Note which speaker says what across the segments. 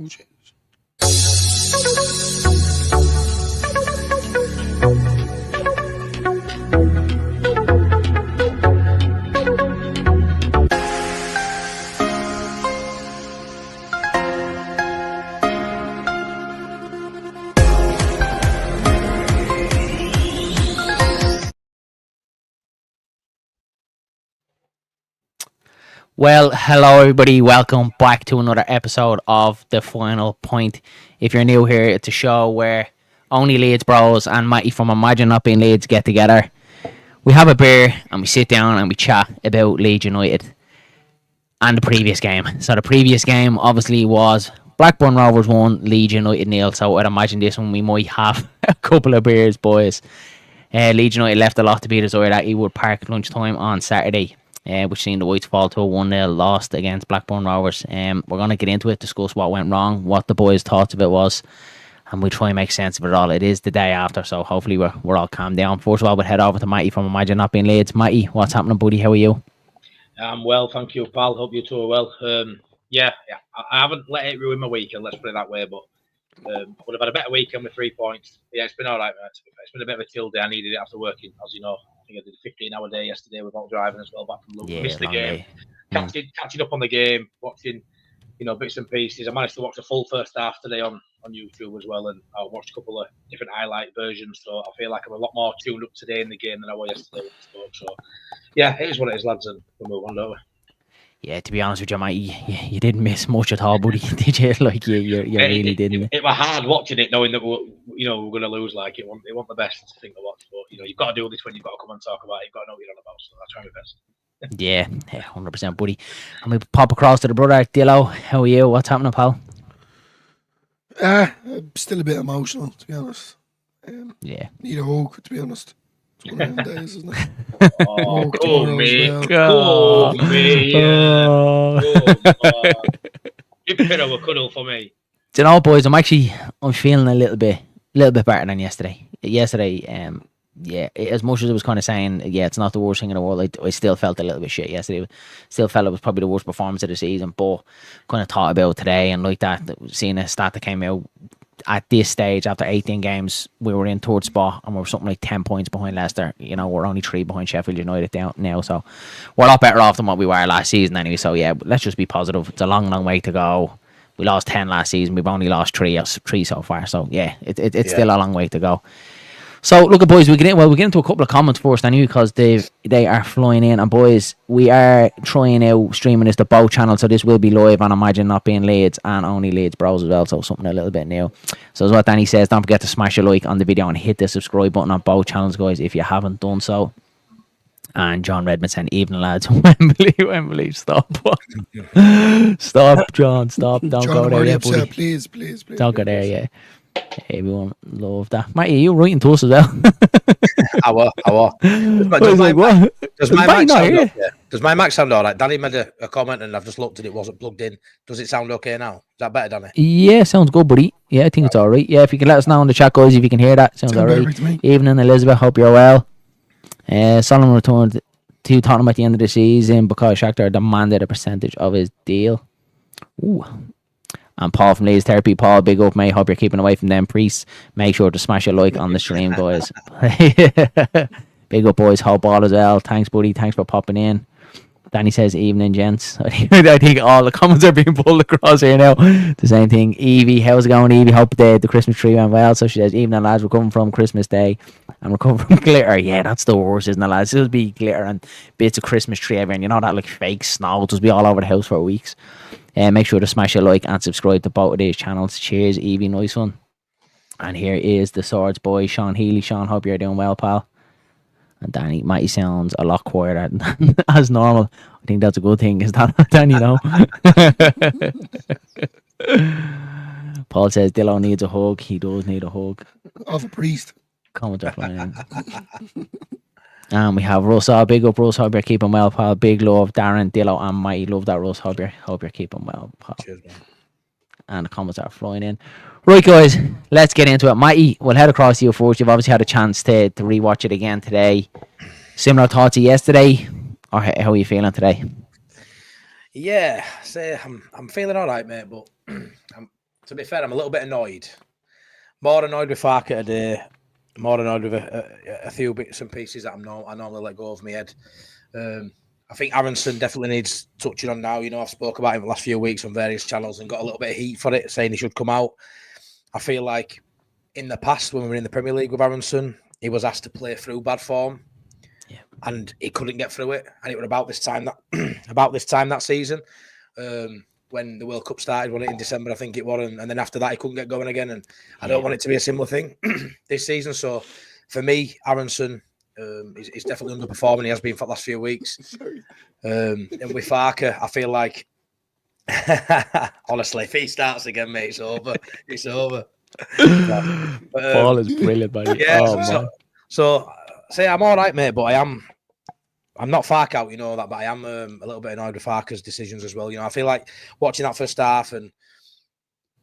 Speaker 1: Oh, jeez.
Speaker 2: Well, hello everybody. Welcome back to another episode of The Final Point. If you're new here, it's a show where only Leeds bros and Matty from Imagine Not Being Leeds get together. We have a beer and we sit down and we chat about Leeds United and the previous game. So the previous game obviously was Blackburn Rovers 1, Leeds United 0. So I'd imagine this one we might have a couple of beers, boys. Leeds United left a lot to be desired at Ewood Park at lunchtime on Saturday. Which seen the Whites fall to a 1-0 loss against Blackburn Rovers. We're going to get into it, discuss what went wrong, what the boys' thoughts of it was, and we'll try and make sense of it all. It is the day after, so hopefully we're all calmed down. First of all, we'll head over to Matty from Imagine Not Being Leeds. Matty, what's happening, buddy? How are you?
Speaker 3: I'm well, thank you, pal. Hope you two are well. I haven't let it ruin my weekend, let's put it that way, but I would have had a better weekend with 3 points. Yeah, it's been all right, mate. It's been a bit of a chill day. I needed it after working, as you know. I think I did a 15-hour day yesterday without driving as well, back from Luton. Missed the game. Catching up on the game, watching, bits and pieces. I managed to watch the full first half today on YouTube as well, and I watched a couple of different highlight versions, so I feel like I'm a lot more tuned up today in the game than I was yesterday when we spoke. So, yeah, it is what it is, lads, and we'll move on, don't we?
Speaker 2: Yeah, to be honest with you, mate, you didn't miss much at all, buddy. Did you? Like you really didn't.
Speaker 3: It was hard watching it, knowing that we're going to lose. Like it wasn't the best thing to watch, but you've got to do this when you've got to come and talk about it. You've got to know what you're on about. So I try my best.
Speaker 2: Yeah, 100%, buddy. And we pop across to the brother Dillo. How are you? What's happening, pal?
Speaker 1: Still a bit emotional, to be honest. Need a hug, to be honest. It's one of them days, isn't it?
Speaker 3: Oh, cool me. Cool me. Give Pedro a cuddle for me.
Speaker 2: Do you know, boys, I'm feeling a little bit better than yesterday. As much as I was kind of saying, it's not the worst thing in the world, I still felt a little bit shit yesterday. Still felt it was probably the worst performance of the season, but kind of thought about today and like that, seeing a stat that came out at this stage after 18 games, we were in third spot and we were something like 10 points behind Leicester. We're only 3 behind Sheffield United down now, so we're a lot better off than what we were last season anyway. So yeah, let's just be positive. It's a long way to go. We lost 10 last season. We've only lost 3 so far. So yeah, it's still a long way to go. So look, boys, we get into a couple of comments first anyway, because they are flying in. And boys, we are trying out streaming this to both channels, so this will be live on Imagine Not Being Leeds and only Leeds bros as well, so something a little bit new. So as what Danny says, don't forget to smash a like on the video and hit the subscribe button on both channels, guys, if you haven't done so. And John Redmond saying, evening lads. Wembley, stop. Stop, John, stop. Don't
Speaker 1: John,
Speaker 2: go there yet, buddy.
Speaker 1: Please.
Speaker 2: Don't go there yet. Everyone love that. Matty, you writing to us as well?
Speaker 4: I will. Does my mic sound all right? Danny made a comment and I've just looked and it wasn't plugged in. Does it sound okay now? Is that better, Danny?
Speaker 2: Yeah, sounds good, buddy. Yeah, I think it's all right. Yeah, if you can let us know in the chat, guys, if you can hear that. Sounds all right. Evening, Elizabeth. Hope you're well. Solomon returned to Tottenham at the end of the season because Shakhtar demanded a percentage of his deal. Ooh. And Paul from Leeds Therapy. Paul, big up, mate. Hope you're keeping away from them priests. Make sure to smash a like on the stream, boys. Big up, boys. Hope all as well. Thanks, buddy. Thanks for popping in. Danny says, evening, gents. I think all the comments are being pulled across here now. The same thing. Evie, how's it going, Evie? Hope the Christmas tree went well. So she says, evening, lads. We're coming from Christmas Day. And we're coming from glitter. Yeah, that's the worst, isn't it, lads? It'll be glitter and bits of Christmas tree everywhere. And you know that, like, fake snow will just be all over the house for weeks. Make sure to smash a like and subscribe to both of these channels. Cheers, Evie. Nice one. And here is the Swords boy, Sean Healy. Sean, hope you're doing well, pal. And Danny, Matty sounds a lot quieter than as normal. I think that's a good thing, is that, Danny? No. Paul says Dillo needs a hug. He does need a hug.
Speaker 1: Of a priest.
Speaker 2: Comments are flying in. And we have Russ. Big up, Russ. Hope you're keeping well, pal. Big love, Darren, Dillo, and Matty. Love that, Russ. Hope you're keeping well, pal.
Speaker 4: Cheers, man.
Speaker 2: And the comments are flying in. Right, guys, let's get into it. Matty, we'll head across to you first. You've obviously had a chance to rewatch it again today. Similar thoughts to yesterday, or how are you feeling today?
Speaker 4: Yeah, I'm feeling all right, mate. But To be fair, I'm a little bit annoyed. More annoyed with Farke today. More annoyed with a few bits and pieces that I normally let go of my head. I think Aronson definitely needs touching on now. You know, I've spoke about him the last few weeks on various channels and got a little bit of heat for it, saying he should come out. I feel like in the past, when we were in the Premier League with Aronson, he was asked to play through bad form, and he couldn't get through it. And it was about this time that season, when the World Cup started, wasn't it, in December, I think it was, and then after that he couldn't get going again. And I don't want it to be a similar thing this season. So for me, Aronson is definitely underperforming. He has been for the last few weeks. And with Farke, I feel like honestly, if he starts again, mate, it's over. It's over.
Speaker 2: Paul is brilliant, buddy.
Speaker 4: Yeah. So say I'm all right, mate, but I'm not Farke out, you know that, but I am a little bit annoyed with Farke's decisions as well. You know, I feel like watching that first half, and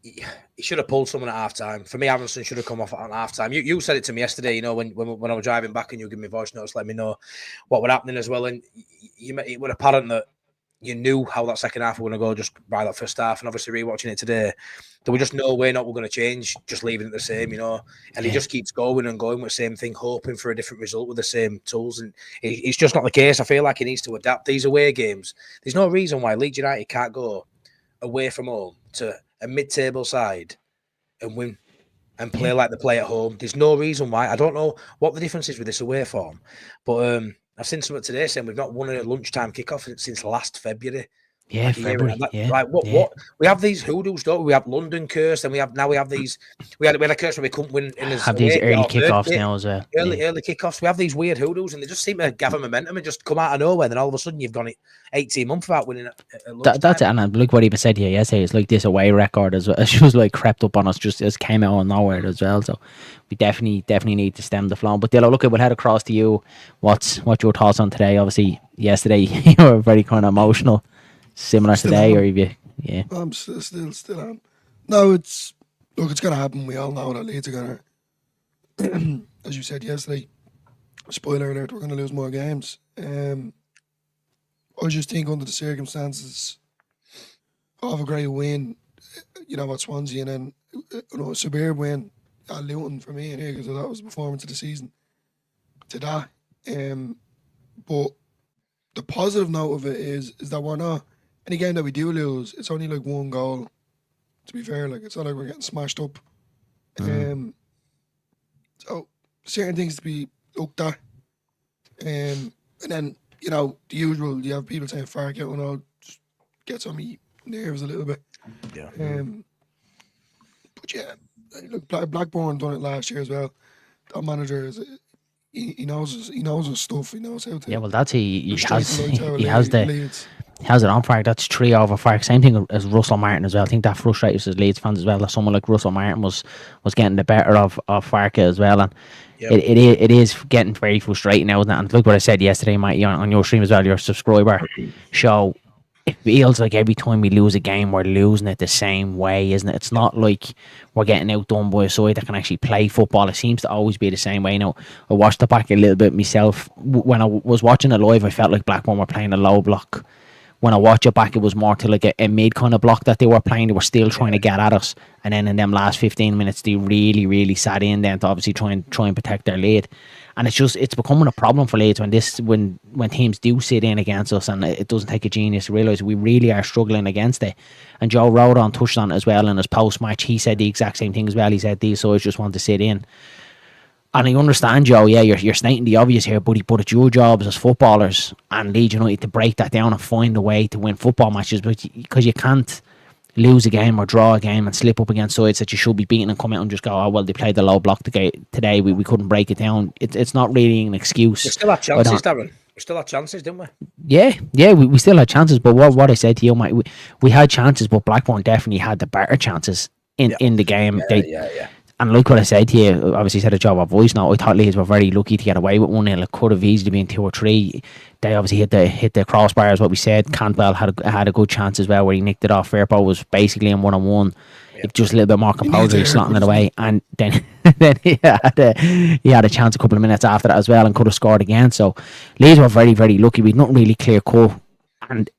Speaker 4: he should have pulled someone at half time. For me, Aronson should have come off at half time. You said it to me yesterday, you know, when I was driving back and you gave me voice notes, let me know what was happening as well. And it was apparent that you knew how that second half was going to go just by that first half. And obviously, rewatching it today, there was just no way not we're going to change, just leaving it the same, you know. And he just keeps going and going with the same thing, hoping for a different result with the same tools. And it's just not the case. I feel like he needs to adapt these away games. There's no reason why Leeds United can't go away from home to a mid-table side and win and play like they play at home. There's no reason why. I don't know what the difference is with this away form, but I've seen something today saying we've not won a lunchtime kickoff since last February.
Speaker 2: Yeah, February.
Speaker 4: Like what? We have these hoodoos, don't we? We have London curse, and we have these. We had a curse where we couldn't win.
Speaker 2: Have these early kickoffs now as well.
Speaker 4: Early kickoffs. We have these weird hoodoos, and they just seem to gather momentum and just come out of nowhere. And then all of a sudden, you've gone 18 months without winning.
Speaker 2: That's it. And look what he even said here yesterday. It's like this away record as well. It was like crept up on us, just came out of nowhere as well. So we definitely need to stem the flow. But Dillo, look, we'll head across to you. What's your thoughts on today? Obviously, yesterday you were very kind of emotional. Similar
Speaker 1: Still
Speaker 2: today,
Speaker 1: am.
Speaker 2: or have you? Yeah,
Speaker 1: I'm still am. No, it's going to happen. We all know that Leeds are going to, as you said yesterday, spoiler alert, we're going to lose more games. I just think under the circumstances of a great win, you know, at Swansea, and then a superb win at Luton for me, because that was the performance of the season to that. But the positive note of it is that we're not. Any game that we do lose, it's only like one goal. To be fair, like it's not like we're getting smashed up. So certain things to be looked at. And then, you know, the usual, you have people saying Farke out and all, just gets on me nerves a little bit.
Speaker 4: Yeah.
Speaker 1: But yeah, look, Blackburn done it last year as well. That manager is he knows his stuff. He knows how to.
Speaker 2: Yeah, well, that's he has
Speaker 1: Leeds.
Speaker 2: He has it on Farke. That's 3 over Farke. Same thing as Russell Martin as well. I think that frustrates us Leeds fans as well, that someone like Russell Martin was getting the better of Farke as well. And it is getting very frustrating now, isn't it? And look what I said yesterday, Mike, on your stream as well, your subscriber show. It feels like every time we lose a game, we're losing it the same way, isn't it? It's not like we're getting outdone by a side that can actually play football. It seems to always be the same way. Now, I watched it back a little bit myself. When I was watching it live, I felt like Blackburn were playing a low block. When I watch it back, it was more to like a mid kind of block that they were playing. They were still trying to get at us. And then in them last 15 minutes, they really, really sat in then to obviously try and protect their lead. And it's becoming a problem for Leeds when teams do sit in against us, and it doesn't take a genius to realise we really are struggling against it. And Joe Rodon touched on it as well in his post-match. He said the exact same thing as well. He said these sides just want to sit in. And I understand, Joe, yeah, you're stating the obvious here, buddy, but it's your jobs as footballers and Leeds United to break that down and find a way to win football matches, because you can't lose a game or draw a game and slip up against sides that you should be beating and come out and just go, oh, well, they played the low block today, we couldn't break it down. It's not really an excuse.
Speaker 4: We still had chances, Darren. We still had chances, didn't we?
Speaker 2: Yeah, we still had chances, but what I said to you, mate, we had chances, but Blackburn definitely had the better chances in the game.
Speaker 4: Yeah.
Speaker 2: And like what I said to you, obviously said a job of voice now. I thought Leeds were very lucky to get away with 1-0. It could have easily been 2 or 3. They obviously hit the crossbar, as what we said. Cantwell had a good chance as well where he nicked it off. Firpo was basically in 1-on-1. Yep. Just a little bit more composure, slotting it away. And then he had a chance a couple of minutes after that as well and could have scored again. So Leeds were very, very lucky. We'd not really clear cut. And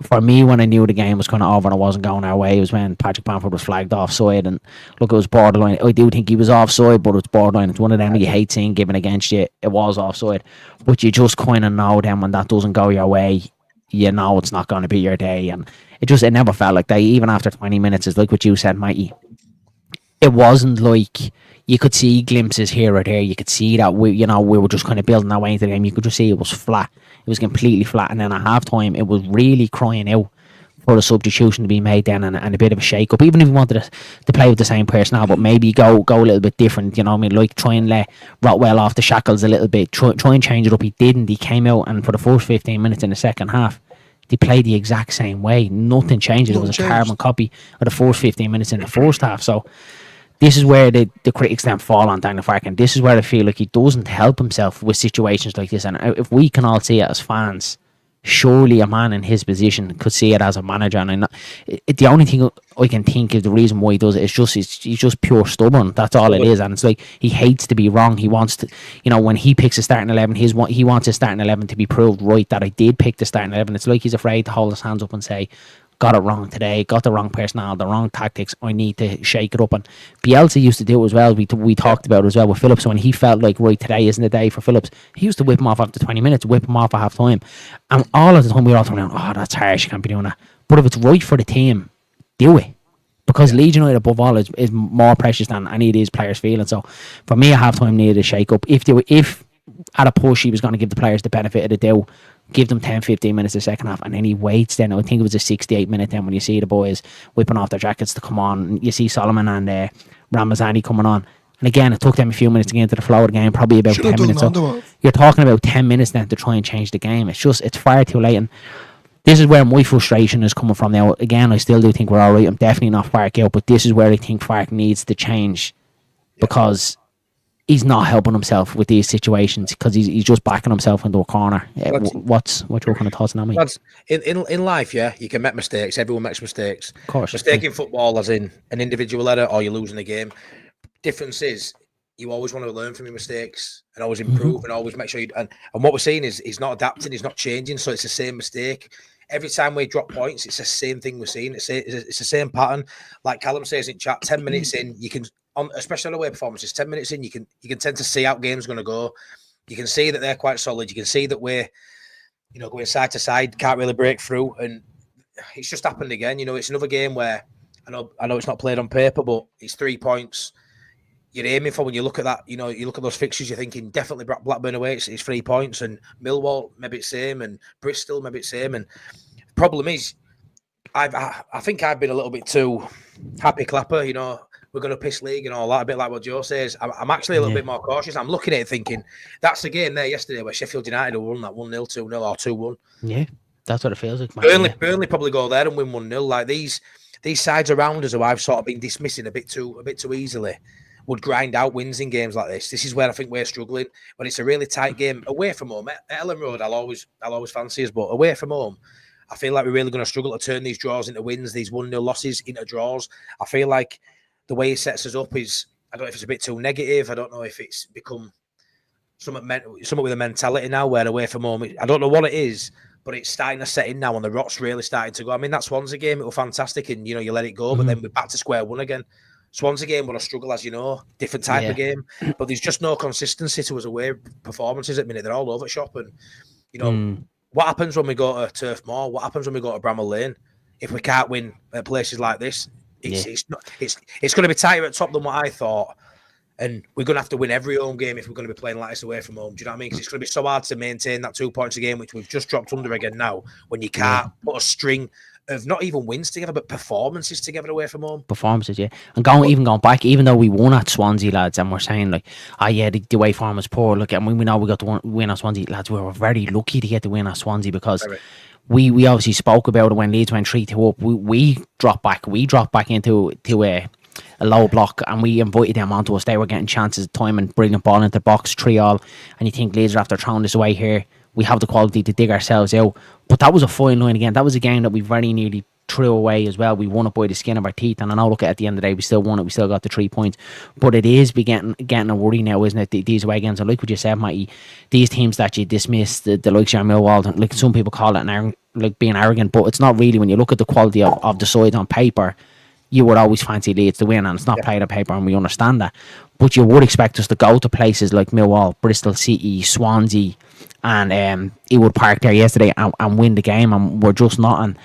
Speaker 2: for me, when I knew the game was kind of over and it wasn't going our way, it was when Patrick Bamford was flagged offside. And look, it was borderline. I do think he was offside, but it's borderline. It's one of them you hate seeing given against you. It was offside, but you just kind of know then when that doesn't go your way, you know it's not going to be your day. And it never felt like that. Even after 20 minutes, it's like what you said, Mikey. It wasn't like you could see glimpses here or there. You could see that we were just kind of building our way into the game. You could just see it was flat. It was completely flat. And then at half time, it was really crying out for a substitution to be made then and a bit of a shake up. Even if you wanted to play with the same personnel, but maybe go a little bit different. You know what I mean? Like try and let Rotwell off the shackles a little bit. Try and change it up. He didn't. He came out and for the first 15 minutes in the second half, they played the exact same way. Nothing changed. It was a carbon copy of the first 15 minutes in the first half. So this is where the critics then fall on Daniel Farke, and this is where I feel like he doesn't help himself with situations like this. And if we can all see it as fans, surely a man in his position could see it as a manager. And the only thing I can think is the reason why he does it is he's just pure stubborn. That's all it is. And it's like he hates to be wrong. He wants to, when he picks a starting 11, he wants his starting 11 to be proved right that I did pick the starting 11. It's like he's afraid to hold his hands up and say, got it wrong today, got the wrong personnel, the wrong tactics, I need to shake it up. And Bielsa used to do it as well. We talked about it as well with Phillips. When he felt like, right, today isn't the day for Phillips, he used to whip him off after 20 minutes, whip him off at half time. And all of the time we were all thinking, oh, that's harsh, you can't be doing that. But if it's right for the team, do it. Because Leeds United above all is more precious than any of these players feeling. So for me, at half time needed a shake up. If at a push he was going to give the players the benefit of the doubt, give them 10-15 minutes the second half, and then he waits. Then I think it was a 68-minute then when you see the boys whipping off their jackets to come on. You see Solomon and Ramazani coming on, and again it took them a few minutes to get into the flow of the game, probably about 10 minutes. So you're talking about 10 minutes then to try and change the game. It's far too late. And this is where my frustration is coming from now. Again, I still do think we're alright. I'm definitely not Farke out, but this is where I think Farke needs to change, because he's not helping himself with these situations, because he's just backing himself into a corner. What's your kind of thoughts on that, mate?
Speaker 4: In life, you can make mistakes. Everyone makes mistakes.
Speaker 2: Of course.
Speaker 4: Mistake in football, as in an individual error, or you're losing the game. Difference is you always want to learn from your mistakes and always improve and always make sure and what we're seeing is he's not adapting, he's not changing, so it's the same mistake. Every time we drop points, it's the same thing we're seeing. It's the same pattern. Like Callum says in chat, 10 minutes in, you can, especially on away performances, 10 minutes in, you can tend to see how games going to go. You can see that they're quite solid. You can see that we're, going side to side, can't really break through. And it's just happened again. It's another game where I know it's not played on paper, but it's 3 points you're aiming for. When you look at that, you look at those fixtures, you're thinking definitely Blackburn away, it's 3 points, and Millwall maybe it's same, and Bristol maybe it's same. And the problem is, I think I've been a little bit too happy clapper. We're going to piss league and all that, a bit like what Joe says. I'm actually a little bit more cautious. I'm looking at it thinking, that's the game there yesterday where Sheffield United won that 1-0, 2-0 or 2-1.
Speaker 2: Yeah, that's what it feels like.
Speaker 4: Burnley probably go there and win 1-0. Like these sides around us who I've sort of been dismissing a bit too easily would grind out wins in games like this. This is where I think we're struggling. When it's a really tight game away from home, at Ellen Road, I'll always fancy us, but away from home, I feel like we're really going to struggle to turn these draws into wins, these 1-0 losses into draws. I feel like the way he sets us up is, I don't know if it's a bit too negative. I don't know if it's become something with a mentality now where away from home, I don't know what it is, but it's starting to set in now and the rot's really starting to go. I mean, that Swansea game, it was fantastic and, you let it go, but then we're back to square one again. Swansea game will struggle, as you know, different type of game, but there's just no consistency to us away performances at the minute. They're all over shop. And, what happens when we go to Turf Moor? What happens when we go to Bramall Lane? If we can't win at places like this, it's going to be tighter at top than what I thought. And we're going to have to win every home game if we're going to be playing like this away from home. Do you know what I mean? Because it's going to be so hard to maintain that 2 points a game, which we've just dropped under again now, when you can't put a string of not even wins together, but performances together away from home.
Speaker 2: Performances, yeah. And going back, even though we won at Swansea, lads, and we're saying like, the way form was poor. Look, and we know we got the win at Swansea, lads. We were very lucky to get the win at Swansea, because we obviously spoke about it when Leeds went 3-2 up. We dropped back. We dropped back into a low block, and we invited them onto us. They were getting chances of time and bringing the ball into the box 3-3. And you think Leeds are after throwing this away here. We have the quality to dig ourselves out. But that was a fine line again. That was a game that we very nearly threw away as well. We won it by the skin of our teeth. And I know, look, at the end of the day, we still won it. We still got the 3 points. But it is getting a worry now, isn't it? These away games. I like what you said, Matty. These teams that you dismiss, the likes of Millwall, like some people call it an like being arrogant, but it's not really. When you look at the quality of the side on paper, you would always fancy Leeds to win, and it's not played on paper, and we understand that. But you would expect us to go to places like Millwall, Bristol City, Swansea, and Ewood Park there yesterday and win the game, and we're just not. And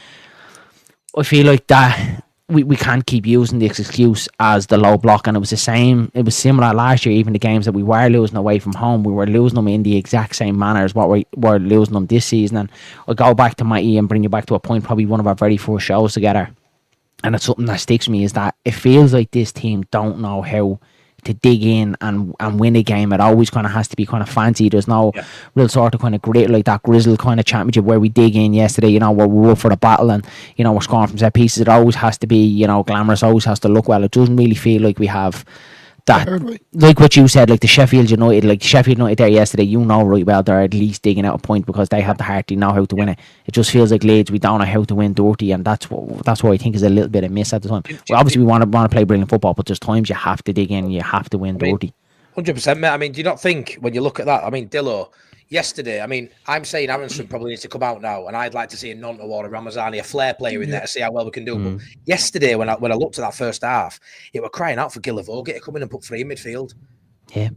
Speaker 2: I feel like that we can't keep using this excuse as the low block, and it was the same. It was similar last year. Even the games that we were losing away from home, we were losing them in the exact same manner as what we were losing them this season. And I'll go back to my E and bring you back to a point, probably one of our very first shows together. And it's something that sticks with me, is that it feels like this team don't know how to dig in and win a game. It always kind of has to be kind of fancy. There's no real sort of kind of grit, like that Grizzle kind of championship where we dig in yesterday, you know, we're up for the battle and, you know, we're scoring from set pieces. It always has to be, you know, glamorous, always has to look well. It doesn't really feel like we have that, like what you said, like the Sheffield United there yesterday, you know right well they're at least digging out a point because they have the heart, they know how to win it. It just feels like Leeds, we don't know how to win dirty, and that's what I think is a little bit of miss at the time. Well, obviously we want to play brilliant football, but there's times you have to dig in, you have to win dirty.
Speaker 4: 100%, mate. I mean, do you not think when you look at that? I mean, Dillo yesterday. I mean, I'm saying Aronson probably needs to come out now, and I'd like to see a Nonto or a Ramazani, a flair player in there to see how well we can do. But yesterday, when I looked at that first half, it were crying out for Gillavogie to come in and put 3 in midfield.
Speaker 2: Yeah.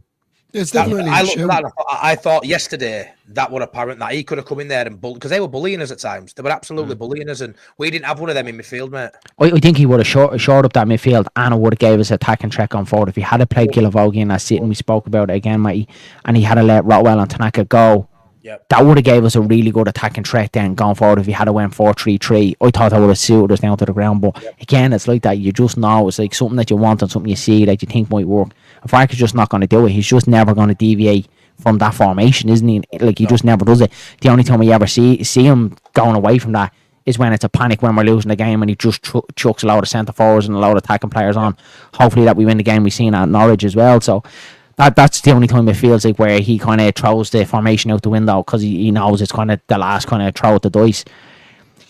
Speaker 1: It's definitely
Speaker 4: I looked at that and I thought yesterday that were apparent that he could have come in there and because they were bullying us at times. They were absolutely bullying us, and we didn't have one of them in midfield, mate.
Speaker 2: I think he would have short up that midfield, and it would have gave us attack and track on forward. If he had played Gillavogie in that sitting, we spoke about it again, Matty, and he had to let Rotwell and Tanaka go. That would have gave us a really good attacking threat then going forward if he had went 4-3-3. I thought that would have suited us down to the ground, but again, it's like that. You just know it's like something that you want and something you see that you think might work. If Fark is just not going to do it, he's just never going to deviate from that formation, isn't he? Like he just never does it. The only time we ever see him going away from that is when it's a panic when we're losing the game and he just chucks a load of centre forwards and a load of attacking players on. Hopefully that we win the game. We've seen that at Norwich as well. So that's the only time it feels like where he kind of throws the formation out the window because he knows it's kind of the last kind of throw at the dice.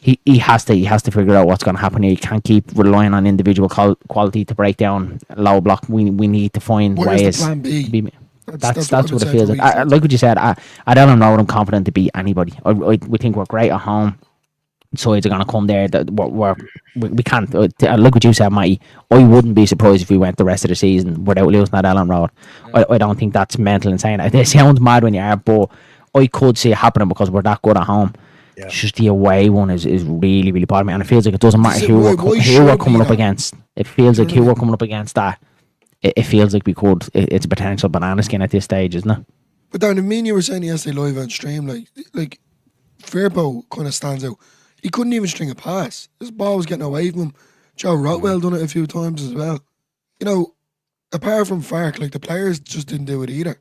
Speaker 2: He has to figure out what's going to happen here. He can't keep relying on individual quality to break down low block. We need to find ways.
Speaker 1: The plan B?
Speaker 2: That's what it feels like. Like what you said, at Ellen Road, I'm confident to beat anybody. We think we're great at home. Sides are going to come there. That we can't. Look what you said, Matty. I wouldn't be surprised if we went the rest of the season without losing at Ellen Road. I don't think that's mental insane. It sounds mad when you are, but I could see it happening because we're that good at home. Yeah. It's just the away one is really, really bothering me, and it feels like it doesn't matter who we're coming up against. It feels like who we're coming up against that. It feels like we could. It's a potential banana skin at this stage, isn't it?
Speaker 1: But Darren, I mean, you were saying yesterday live on stream, like Fairbow kind of stands out. He couldn't even string a pass. This ball was getting away from him. Joe Rotwell done it a few times as well. You know, apart from Fark, like the players just didn't do it either.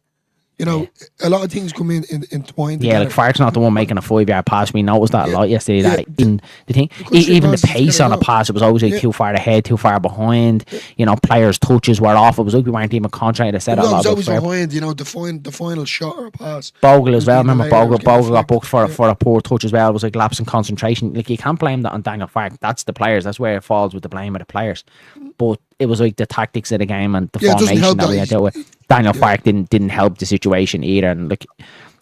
Speaker 1: You know, a lot of things come in entwined together.
Speaker 2: Like Fark's not the one making a 5-yard pass. We noticed that a lot yesterday. That in the thing, even the pace on a pass, it was always like too far ahead, too far behind. You know, players' touches were off. It was like we weren't even concentrating to set it. It was
Speaker 1: always behind. You know, the final shot or a pass.
Speaker 2: Bogle as well. Remember Bogle got booked for a poor touch as well. It was like lapse in concentration. Like you can't blame that on Daniel Fark. That's the players. That's where it falls with the blame of the players. But it was like the tactics of the game and the formation that we had to do with. Daniel Fark didn't help the situation either, and like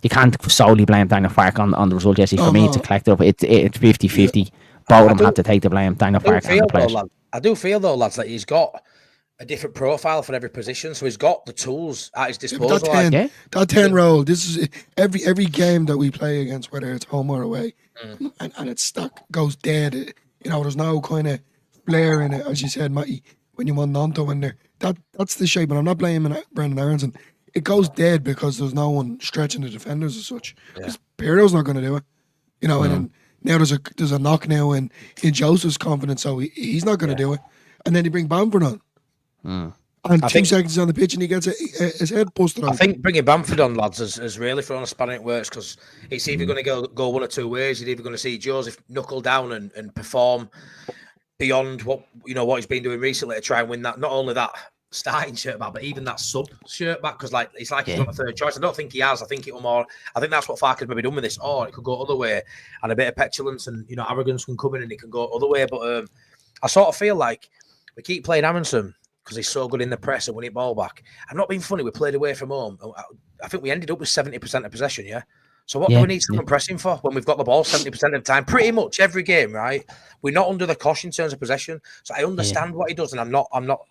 Speaker 2: you can't solely blame Daniel Fark on the result. Yes, for me it's a collective. It's 50-50. Both of them have to take the blame. Daniel Fark and the players.
Speaker 4: I do feel though, lads, that he's got a different profile for every position, so he's got the tools at his disposal.
Speaker 1: That 10 role. This is every game that we play against, whether it's home or away, and it's stuck goes dead. You know, there's no kind of flair in it, as you said, Matty. When you want Nonto in there, that's the shape. And I'm not blaming Brendan Aronson. It goes dead because there's no one stretching the defenders as such. Because Pirlo's not going to do it, you know. And then now there's a knock now in Joseph's confidence, so he's not going to do it. And then you bring Bamford on, and 2 seconds on the pitch, and he gets his head busted on.
Speaker 4: I think bringing Bamford on, lads, has really thrown a spanner in works because it's either going to go one or two ways. You're either going to see Joseph knuckle down and perform beyond what he's been doing recently to try and win that, not only that starting shirt back, but even that sub shirt back, because he's got a third choice. I don't think he has. I think that's what Fark has maybe done with this. Or it could go other way, and a bit of petulance and arrogance can come in and it can go other way. But I sort of feel like we keep playing Aronson because he's so good in the press and winning ball back. I'm not being funny. We played away from home. I think we ended up with 70% of possession. Yeah. So what do we need someone pressing for when we've got the ball 70% of the time? Pretty much every game, right? We're not under the cosh in terms of possession. So I understand what he does, and I'm not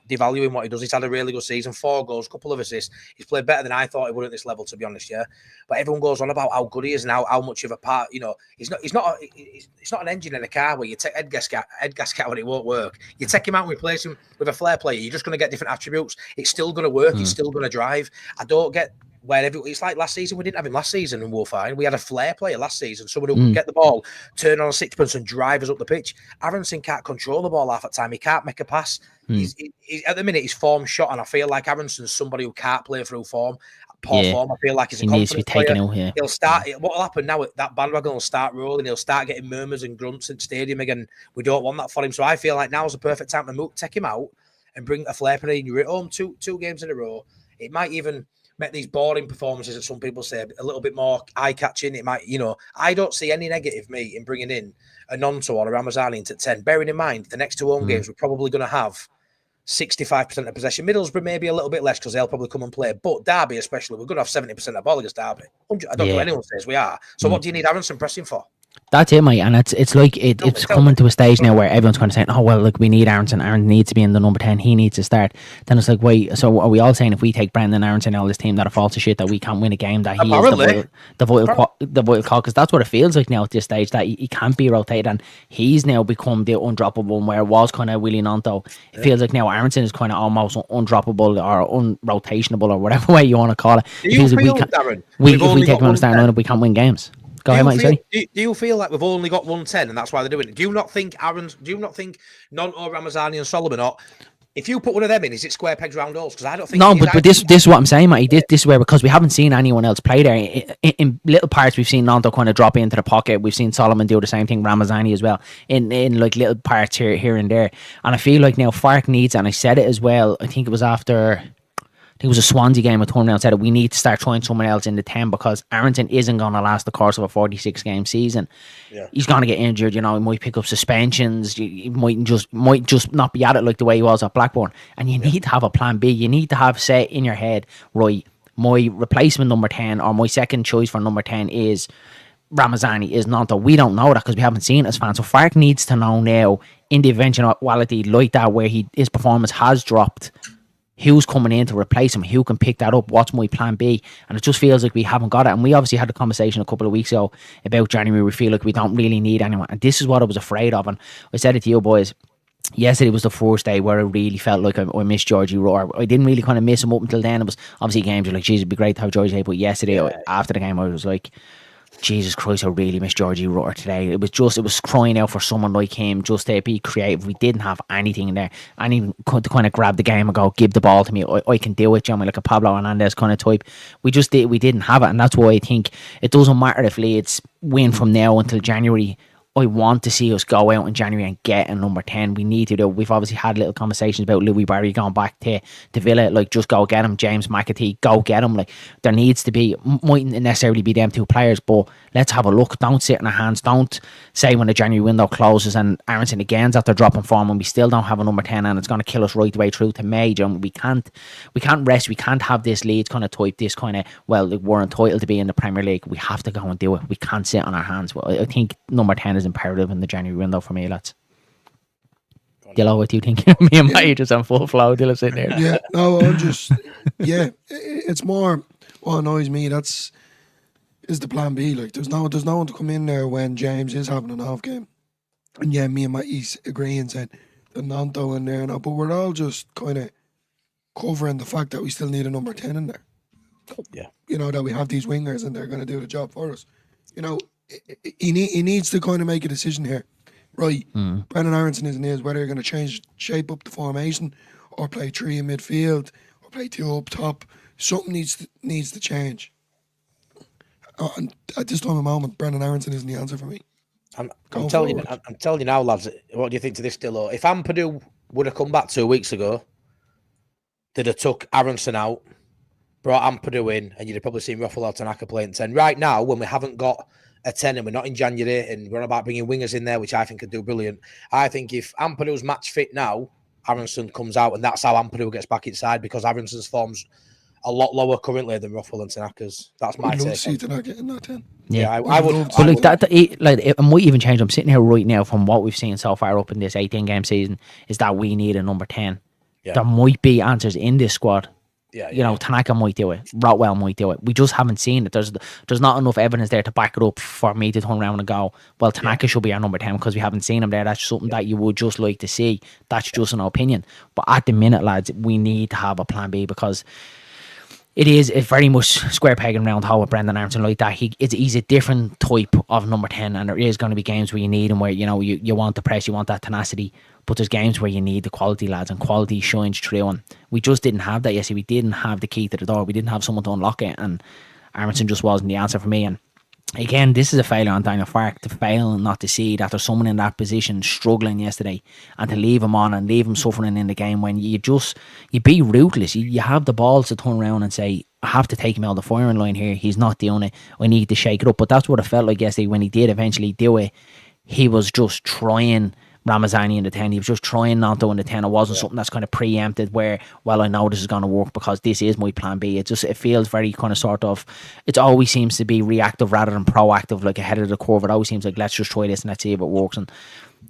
Speaker 4: devaluing what he does. He's had a really good season, 4 goals, couple of assists. He's played better than I thought he would at this level, to be honest, yeah. But everyone goes on about how good he is and how much of a part, you know, he's not an engine in a car where you take head gasket out and it won't work. You take him out and replace him with a flair player, you're just going to get different attributes. It's still going to work. It's still going to drive. I don't get it's like last season. We didn't have him last season and we were fine. We had a flair player last season, someone who could get the ball, turn on a sixpence and drive us up the pitch. Aronson can't control the ball half the time. He can't make a pass. He's at the minute his form's shot, and I feel like Aronson's somebody who can't play through form. Poor form. I feel like he's a confidence
Speaker 2: needs to be taken
Speaker 4: player.
Speaker 2: out.
Speaker 4: He'll start. What will happen now? That bandwagon will start rolling. He'll start getting murmurs and grunts in the stadium again. We don't want that for him. So I feel like now's the perfect time to take him out and bring a flair player in. You're at home two games in a row. It might even make these boring performances that some people say a little bit more eye-catching. It might, you know, I don't see any negative, in bringing in a Nonto or a Ramazani into 10. Bearing in mind, the next 2 home games, we're probably going to have 65% of possession. Middlesbrough maybe a little bit less because they'll probably come and play. But Derby especially, we're going to have 70% of the ball against Derby. I don't know what anyone says we are. So what do you need Aronson pressing for?
Speaker 2: That's it, mate. And it's like it's coming to a stage now where everyone's kind of saying, oh, well, look, we need Aronson. Aaron needs to be in the number 10. He needs to start. Then it's like, wait, so are we all saying if we take Brendan Aronson out of this team that are false of shit, that we can't win a game, that he is the vital call? Because that's what it feels like now at this stage, that he can't be rotated. And he's now become the undroppable one, where it was kind of Willie Nonto. It feels like now Aronson is kind of almost undroppable or unrotationable or whatever way you want to call it.
Speaker 4: Do you feel, Darren,
Speaker 2: if we take him on the starting lineup, we can't win games. Go ahead, mate. Sorry.
Speaker 4: Do you feel like we've only got 110 and that's why they're doing it? Do you not think Nonto, Ramazani and Solomon are? If you put one of them in, is it square pegs round holes? Because I don't think.
Speaker 2: No, but this is what I'm saying, mate. This is where, because we haven't seen anyone else play there. In little parts, we've seen Nonto kind of drop into the pocket. We've seen Solomon do the same thing, Ramazani as well, in like little parts here and there. And I feel like now Fark needs, and I said it as well, I think it was after, it was a Swansea game. I turned around and said we need to start trying someone else in the 10 because Aronson isn't going to last the course of a 46 game season. Yeah. He's going to get injured. You know, he might pick up suspensions. He might just not be at it like the way he was at Blackburn. And you need to have a plan B. You need to have set in your head, right, my replacement number 10 or my second choice for number 10 is Ramazani, is Nonto. We don't know that because we haven't seen it as fans. So Fark needs to know now in the eventuality like that where his performance has dropped, who's coming in to replace him, who can pick that up, what's my plan B. And it just feels like we haven't got it. And we obviously had a conversation a couple of weeks ago about January. We feel like we don't really need anyone, and this is what I was afraid of. And I said it to you boys, yesterday was the first day where I really felt like I missed Georgie Roar. I didn't really kind of miss him up until then. It was obviously games were like, geez, it'd be great to have Georgie, but yesterday after the game I was like, Jesus Christ, I really miss Georgie Rutter today. It was crying out for someone like him just to be creative. We didn't have anything in there. And even to kind of grab the game and go, give the ball to me. I can do it, you know, like a Pablo Hernandez kind of type. We didn't have it. And that's why I think it doesn't matter if Leeds win from now until January. I want to see us go out in January and get a number 10. We need to do. We've obviously had little conversations about Louis Barry going back to Villa. Like, just go get him. James McAtee, go get him. Like, there needs to be, mightn't necessarily be them 2 players, but let's have a look. Don't sit in our hands. Don't say when the January window closes and Aronson again's after dropping form and we still don't have a number 10 and it's going to kill us right the way through to May. We can't rest. We can't have this Leeds kind of type, this kind of, well, we're entitled to be in the Premier League. We have to go and do it. We can't sit on our hands. Well, I think number 10 is imperative in the January window for me, lads. Dillo, what do you think? Me and Mike just on full flow. Dillo sitting there.
Speaker 1: Yeah, no, I'm just, it's more what annoys me. Is the plan B. Like, there's no one to come in there when James is having an off game, and me and Mike agree and saying the Nonto in there now, but we're all just kind of covering the fact that we still need a number 10 in there.
Speaker 4: Yeah,
Speaker 1: you know, that we have these wingers and they're going to do the job for us. You know, he needs to kind of make a decision here, right? Brendan Aronson isn't his, whether you're going to shape up the formation or play 3 in midfield or play 2 up top. Something needs to change. And at this time of moment, Brendan Aronson isn't the answer for me.
Speaker 4: I'm telling you now, lads. What do you think to this, Dillo? If Ampadu would have come back 2 weeks ago, they'd have took Aronson out, brought Ampadu in, and you'd have probably seen Rafael Tanaka playing 10. Right now, when we haven't got a 10 and we're not in January and we're on about bringing wingers in there, which I think could do brilliant. I think if Ampadu's match fit now, Aronson comes out and that's how Ampadu gets back inside because Aronson's form's a lot lower currently than Rothwell and Tanaka's. That's my
Speaker 1: I'd love
Speaker 4: take.
Speaker 1: to see Tanaka getting that 10.
Speaker 4: Yeah, I
Speaker 1: I'd
Speaker 4: would.
Speaker 1: love to
Speaker 2: But
Speaker 1: see
Speaker 2: like that, it might even change. I'm sitting here right now from what we've seen so far up in this 18 game season is that we need a number 10.
Speaker 4: Yeah.
Speaker 2: There might be answers in this squad.
Speaker 4: Yeah,
Speaker 2: You know, Tanaka might do it. Rotwell might do it. We just haven't seen it. There's not enough evidence there to back it up for me to turn around and go, well, Tanaka should be our number 10 because we haven't seen him there. That's something that you would just like to see. That's just an opinion. But at the minute, lads, we need to have a plan B because it's very much square peg and round hole with Brendan Armstrong like that. He's a different type of number 10, and there is going to be games where you need him, where you want the press, you want that tenacity, but there's games where you need the quality, lads, and quality shines through, and we just didn't have that yesterday. We didn't have the key to the door. We didn't have someone to unlock it, and Armstrong just wasn't the answer for me. And again, this is a failure on Daniel Farke to fail not to see that there's someone in that position struggling yesterday, and to leave him on and leave him suffering in the game when you be ruthless. You have the balls to turn around and say, I have to take him out of the firing line here. He's not doing it. I need to shake it up. But that's what it felt like yesterday when he did eventually do it. He was just trying Ramazani in the 10. He was just trying not doing the 10. It wasn't something that's kind of preempted where, well, I know this is going to work because this is my plan B. It feels very kind of sort of, it always seems to be reactive rather than proactive, like ahead of the curve. It always seems like, let's just try this and let's see if it works. And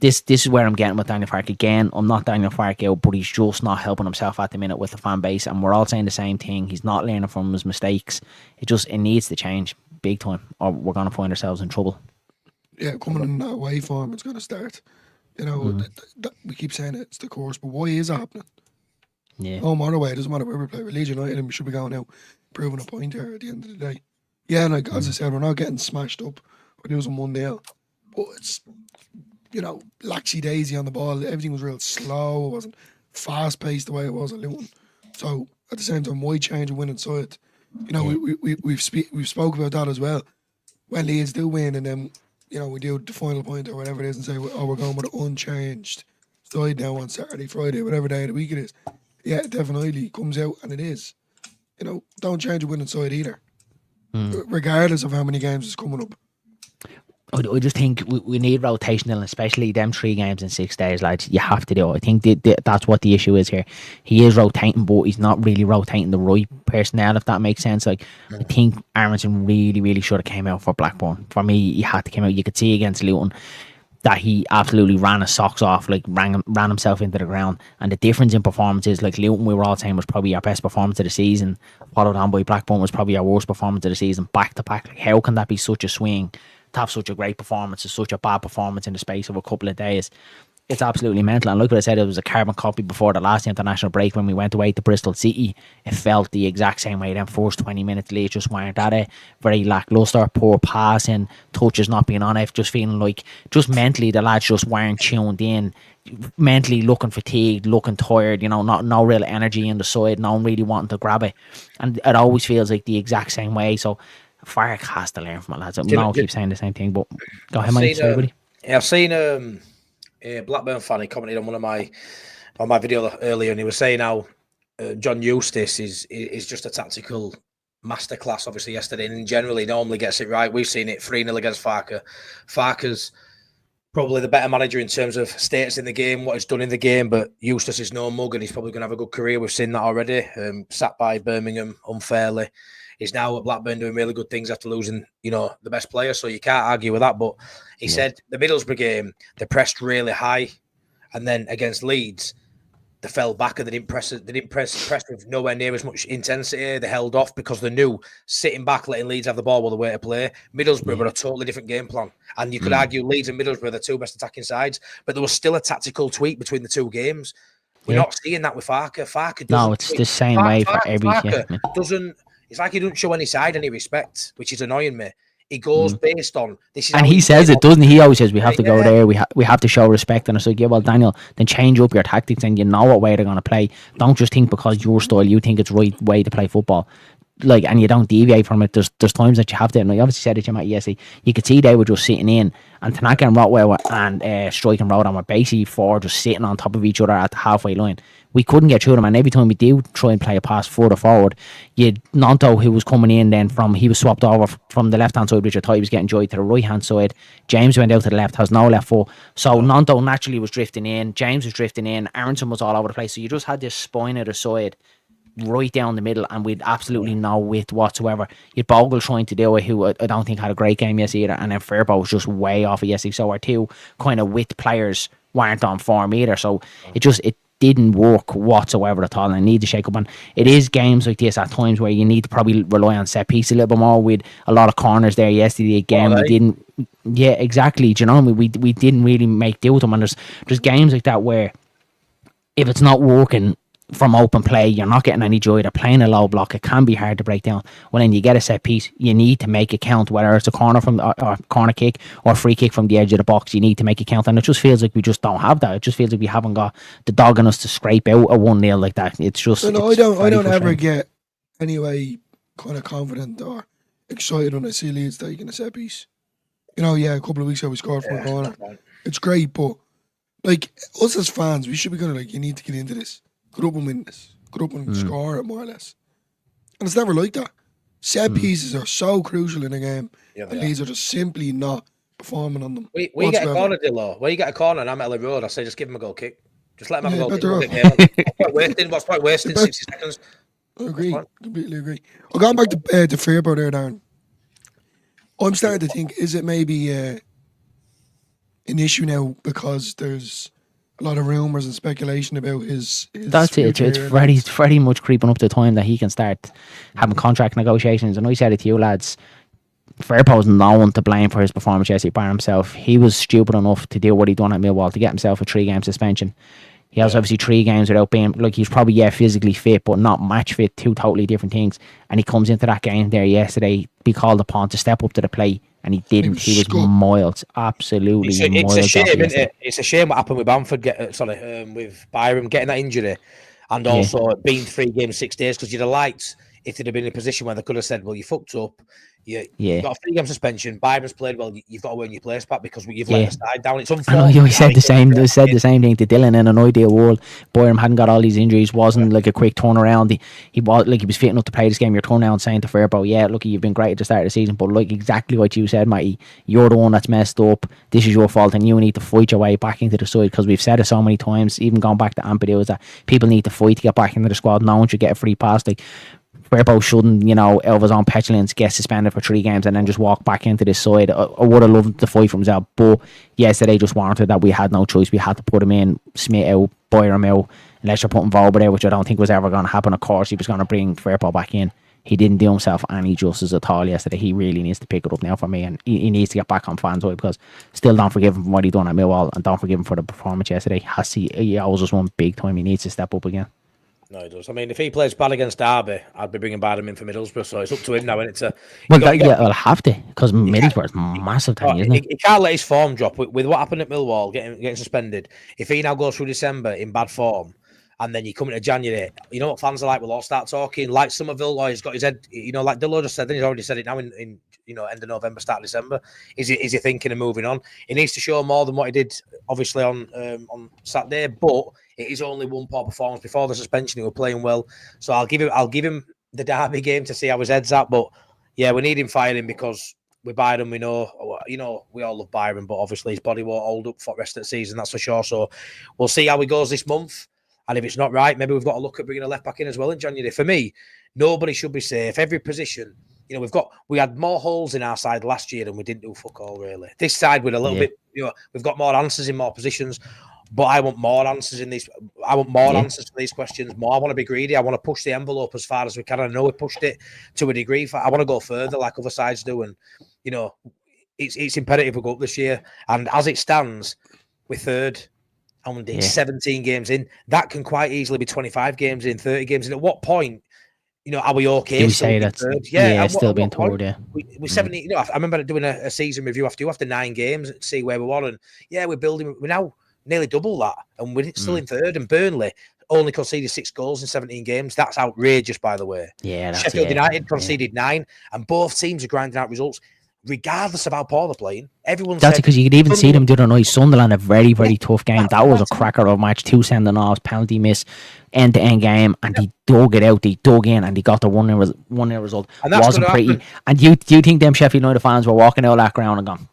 Speaker 2: this is where I'm getting with Daniel Farke. Again, I'm not Daniel Farke out, but he's just not helping himself at the minute with the fan base. And we're all saying the same thing. He's not learning from his mistakes. It needs to change big time, or we're going to find ourselves in trouble.
Speaker 1: Yeah, coming in that way form, it's going to start. You know, we keep saying it's the course, but why is it happening?
Speaker 2: Yeah.
Speaker 1: No matter way, it doesn't matter where we play with Leeds United, and we should be going out proving a point here at the end of the day. Yeah, like as I said, we're not getting smashed up. We're losing 1-0, but it's, you know, laxy daisy on the ball. Everything was real slow. It wasn't fast paced the way it was at Luton. So at the same time, why change and win inside? You know, we've spoke about that as well. When Leeds do win, and then, you know, we do the final point or whatever it is and say, oh, we're going with an unchanged side now on Saturday, Friday, whatever day of the week it is. Yeah, it definitely comes out, and it is. You know, don't change a winning side either, regardless of how many games is coming up.
Speaker 2: I just think we need rotational, especially them 3 games in 6 days, lads. You have to do it. I think that's what the issue is here. He is rotating, but he's not really rotating the right personnel, if that makes sense. Like, I think Armstrong really, really should have came out for Blackburn. For me, he had to come out. You could see against Luton that he absolutely ran his socks off, like ran himself into the ground. And the difference in performances, like Luton, we were all saying was probably our best performance of the season, followed on by Blackburn was probably our worst performance of the season, back to back. Like, how can that be such a swing? To have such a great performance and such a bad performance in the space of a couple of days, it's absolutely mental. And look what I said, it was a carbon copy before the last international break when we went away to Bristol City. It felt the exact same way. Then first 20 minutes late just weren't at it. Very lacklustre, poor passing, touches not being on it, just feeling like, just mentally the lads just weren't tuned in, mentally looking fatigued, looking tired, you know, no real energy in the side, no one really wanting to grab it. And it always feels like the exact same way. So Farke has to learn from it, lads. I keep saying the same thing, but go ahead, mate.
Speaker 4: I've seen a Blackburn fan, he commented on my video earlier, and he was saying how John Eustace is just a tactical masterclass, obviously, yesterday, and generally he normally gets it right. We've seen it 3-0 against Farke. Farke's probably the better manager in terms of status in the game, what he's done in the game, but Eustace is no mug, and he's probably going to have a good career. We've seen that already. Sat by Birmingham unfairly. He's now at Blackburn doing really good things after losing, you know, the best player, so you can't argue with that. But he said the Middlesbrough game, they pressed really high, and then against Leeds, they fell back and they didn't press with nowhere near as much intensity. They held off because they knew sitting back, letting Leeds have the ball were the way to play. Middlesbrough were a totally different game plan. And you could argue Leeds and Middlesbrough are the 2 best attacking sides, but there was still a tactical tweak between the 2 games. We're not seeing that with Farke. Farke doesn't.
Speaker 2: No, it's the same way for every game.
Speaker 4: It's like he doesn't show any side, any respect, which is annoying me. He goes based on this.
Speaker 2: And he says it, doesn't he? He always says we have to go there. We have to show respect. And I said, yeah, well, Daniel, then change up your tactics and you know what way they're going to play. Don't just think because your style, you think it's right way to play football. Like, and you don't deviate from it. There's times that you have to. And I obviously said it to Matt yesterday. You could see they were just sitting in, and Tanaka and Rotwell and Strike and Rodan were basically 4 just sitting on top of each other at the halfway line. We couldn't get through them, and every time we do try and play a pass further forward, Nanto, who was coming in then he was swapped over from the left hand side, which I thought he was getting joy to the right hand side. James went out to the left, has no left foot. So Nanto naturally was drifting in, James was drifting in, Aronson was all over the place. So you just had this spine at the side right down the middle, and with absolutely no width whatsoever. You'd Bogle trying to do it, who I don't think had a great game yesterday either, and then Fairbaugh was just way off it yesterday. So our two kind of width players weren't on form either. So it didn't work whatsoever at all, and I need to shake up. And it is games like this at times where you need to probably rely on set piece a little bit more. With a lot of corners there yesterday again, we didn't. Yeah, exactly. Do you know what I mean? We didn't really make do with them, and there's games like that where if it's not working from open play, you're not getting any joy. They're playing a low block. It can be hard to break down. Well, then you get a set piece. You need to make it count, whether it's a corner from or corner kick or free kick from the edge of the box. You need to make it count, and it just feels like we just don't have that. It just feels like we haven't got the dog in us to scrape out a 1-0 like that. It's just.
Speaker 1: No, I don't ever get anyway kind of confident or excited when I see Leeds taking a set piece. You know, a couple of weeks ago we scored from a corner. It's great, but like us as fans, we should be kind of like, you need to get into this. Go up and win this. Go up and score it, more or less. And it's never like that. Set pieces are so crucial in a game. Yeah, and Leeds are just simply not performing on them.
Speaker 4: We get a corner, Dillo. When you get a corner and I'm at Ellie Road, I say just give him a goal kick. Just let him have a goal kick. What's point wasting 60 seconds?
Speaker 1: I agree. Completely agree. Well, going back to Fairbaugh there, Darren. I'm starting to think, is it maybe an issue now because there's a lot of rumours and speculation about his
Speaker 2: That's it. It's very much creeping up to the time that he can start having contract negotiations. And I said it to you lads, Fairpaugh's no one to blame for his performance yesterday by himself. He was stupid enough to do what he done at Millwall to get himself a 3-game suspension. He has obviously 3 games without being, like, he's probably physically fit but not match fit, 2 totally different things. And he comes into that game there yesterday, be called upon to step up to the plate, and he didn't. He was miles, absolutely miles.
Speaker 4: It's a shame, isn't it? It's a shame what happened with Bamford, with Byram getting that injury, and also being 3 games 6 days, because you'd have liked if they'd have been in a position where they could have said, well, you fucked up. You got a 3-game suspension. Byron's played well. You've got to earn your place back because you've let the side down. It's unfair.
Speaker 2: I know you said the same. They said the same thing to Dylan. In an ideal world, Byram hadn't got all these injuries. Wasn't like a quick turnaround. He was fit enough to play this game. You're turning around saying to Fairbaugh, look, you've been great at the start of the season, but like exactly what you said, Matty, you're the one that's messed up. This is your fault, and you need to fight your way back into the side, because we've said it so many times, even going back to Ampadu, is that people need to fight to get back into the squad. No one should get a free pass. Like, Fairbaugh shouldn't, out of his own petulance, get suspended for 3 games and then just walk back into this side. I would have loved to fight for himself, but yesterday just warranted that we had no choice. We had to put him in, Smith out, Byram out, unless you're putting Vauber there, which I don't think was ever going to happen. Of course, he was going to bring Fairbaugh back in. He didn't do himself any justice at all yesterday. He really needs to pick it up now for me, and he needs to get back on fans' side, because still don't forgive him for what he done at Millwall, and don't forgive him for the performance yesterday. He owes us one big time. He needs to step up again.
Speaker 4: No, he does. I mean, if he plays bad against Derby, I'd be bringing Byram in for Middlesbrough, so it's up to him now, isn't it?
Speaker 2: I'll have to, because Middlesbrough's massive time, isn't it?
Speaker 4: He can't let his form drop. With what happened at Millwall, getting suspended, if he now goes through December in bad form, and then you come into January, you know what fans are like, we'll all start talking, like Somerville, or he's got his head, like Dillo just said, he's already said it now in end of November, start of December. Is he thinking of moving on? He needs to show more than what he did, obviously, on Saturday, but it is only one poor performance. Before the suspension, he was playing well. So I'll give him the Derby game to see how his head's at. But yeah, we need him firing, because with Byram, we know, we all love Byram, but obviously his body won't hold up for the rest of the season, that's for sure. So we'll see how he goes this month. And if it's not right, maybe we've got to look at bringing a left back in as well in January. For me, nobody should be safe. Every position, we had more holes in our side last year and we didn't do fuck all, really. This side with a little bit, we've got more answers in more positions, but I want more answers in these. I want more answers to these questions. More. I want to be greedy. I want to push the envelope as far as we can. I know we pushed it to a degree. I want to go further like other sides do. And, it's imperative we go up this year. And as it stands, we're third. And 17 games in, that can quite easily be 25 games in, 30 games in. At what point, are we okay?
Speaker 2: Do we say that's still being told?
Speaker 4: We're 17. I remember doing a season review after 9 games to see where we were, and we're building. We're now nearly double that, and we're still in third. And Burnley only conceded 6 goals in 17 games. That's outrageous, by the way. Sheffield United conceded 9, and both teams are grinding out results. Regardless of how poor they're playing,
Speaker 2: that's because you could even see them the other night. Sunderland, a very, very tough game. That was a cracker of a match. 2 sending-offs, penalty miss, end-to-end game, and they dug it out. They dug in, and they got the 1-0 result. And wasn't pretty. And do you think them Sheffield United fans were walking out of that ground and going,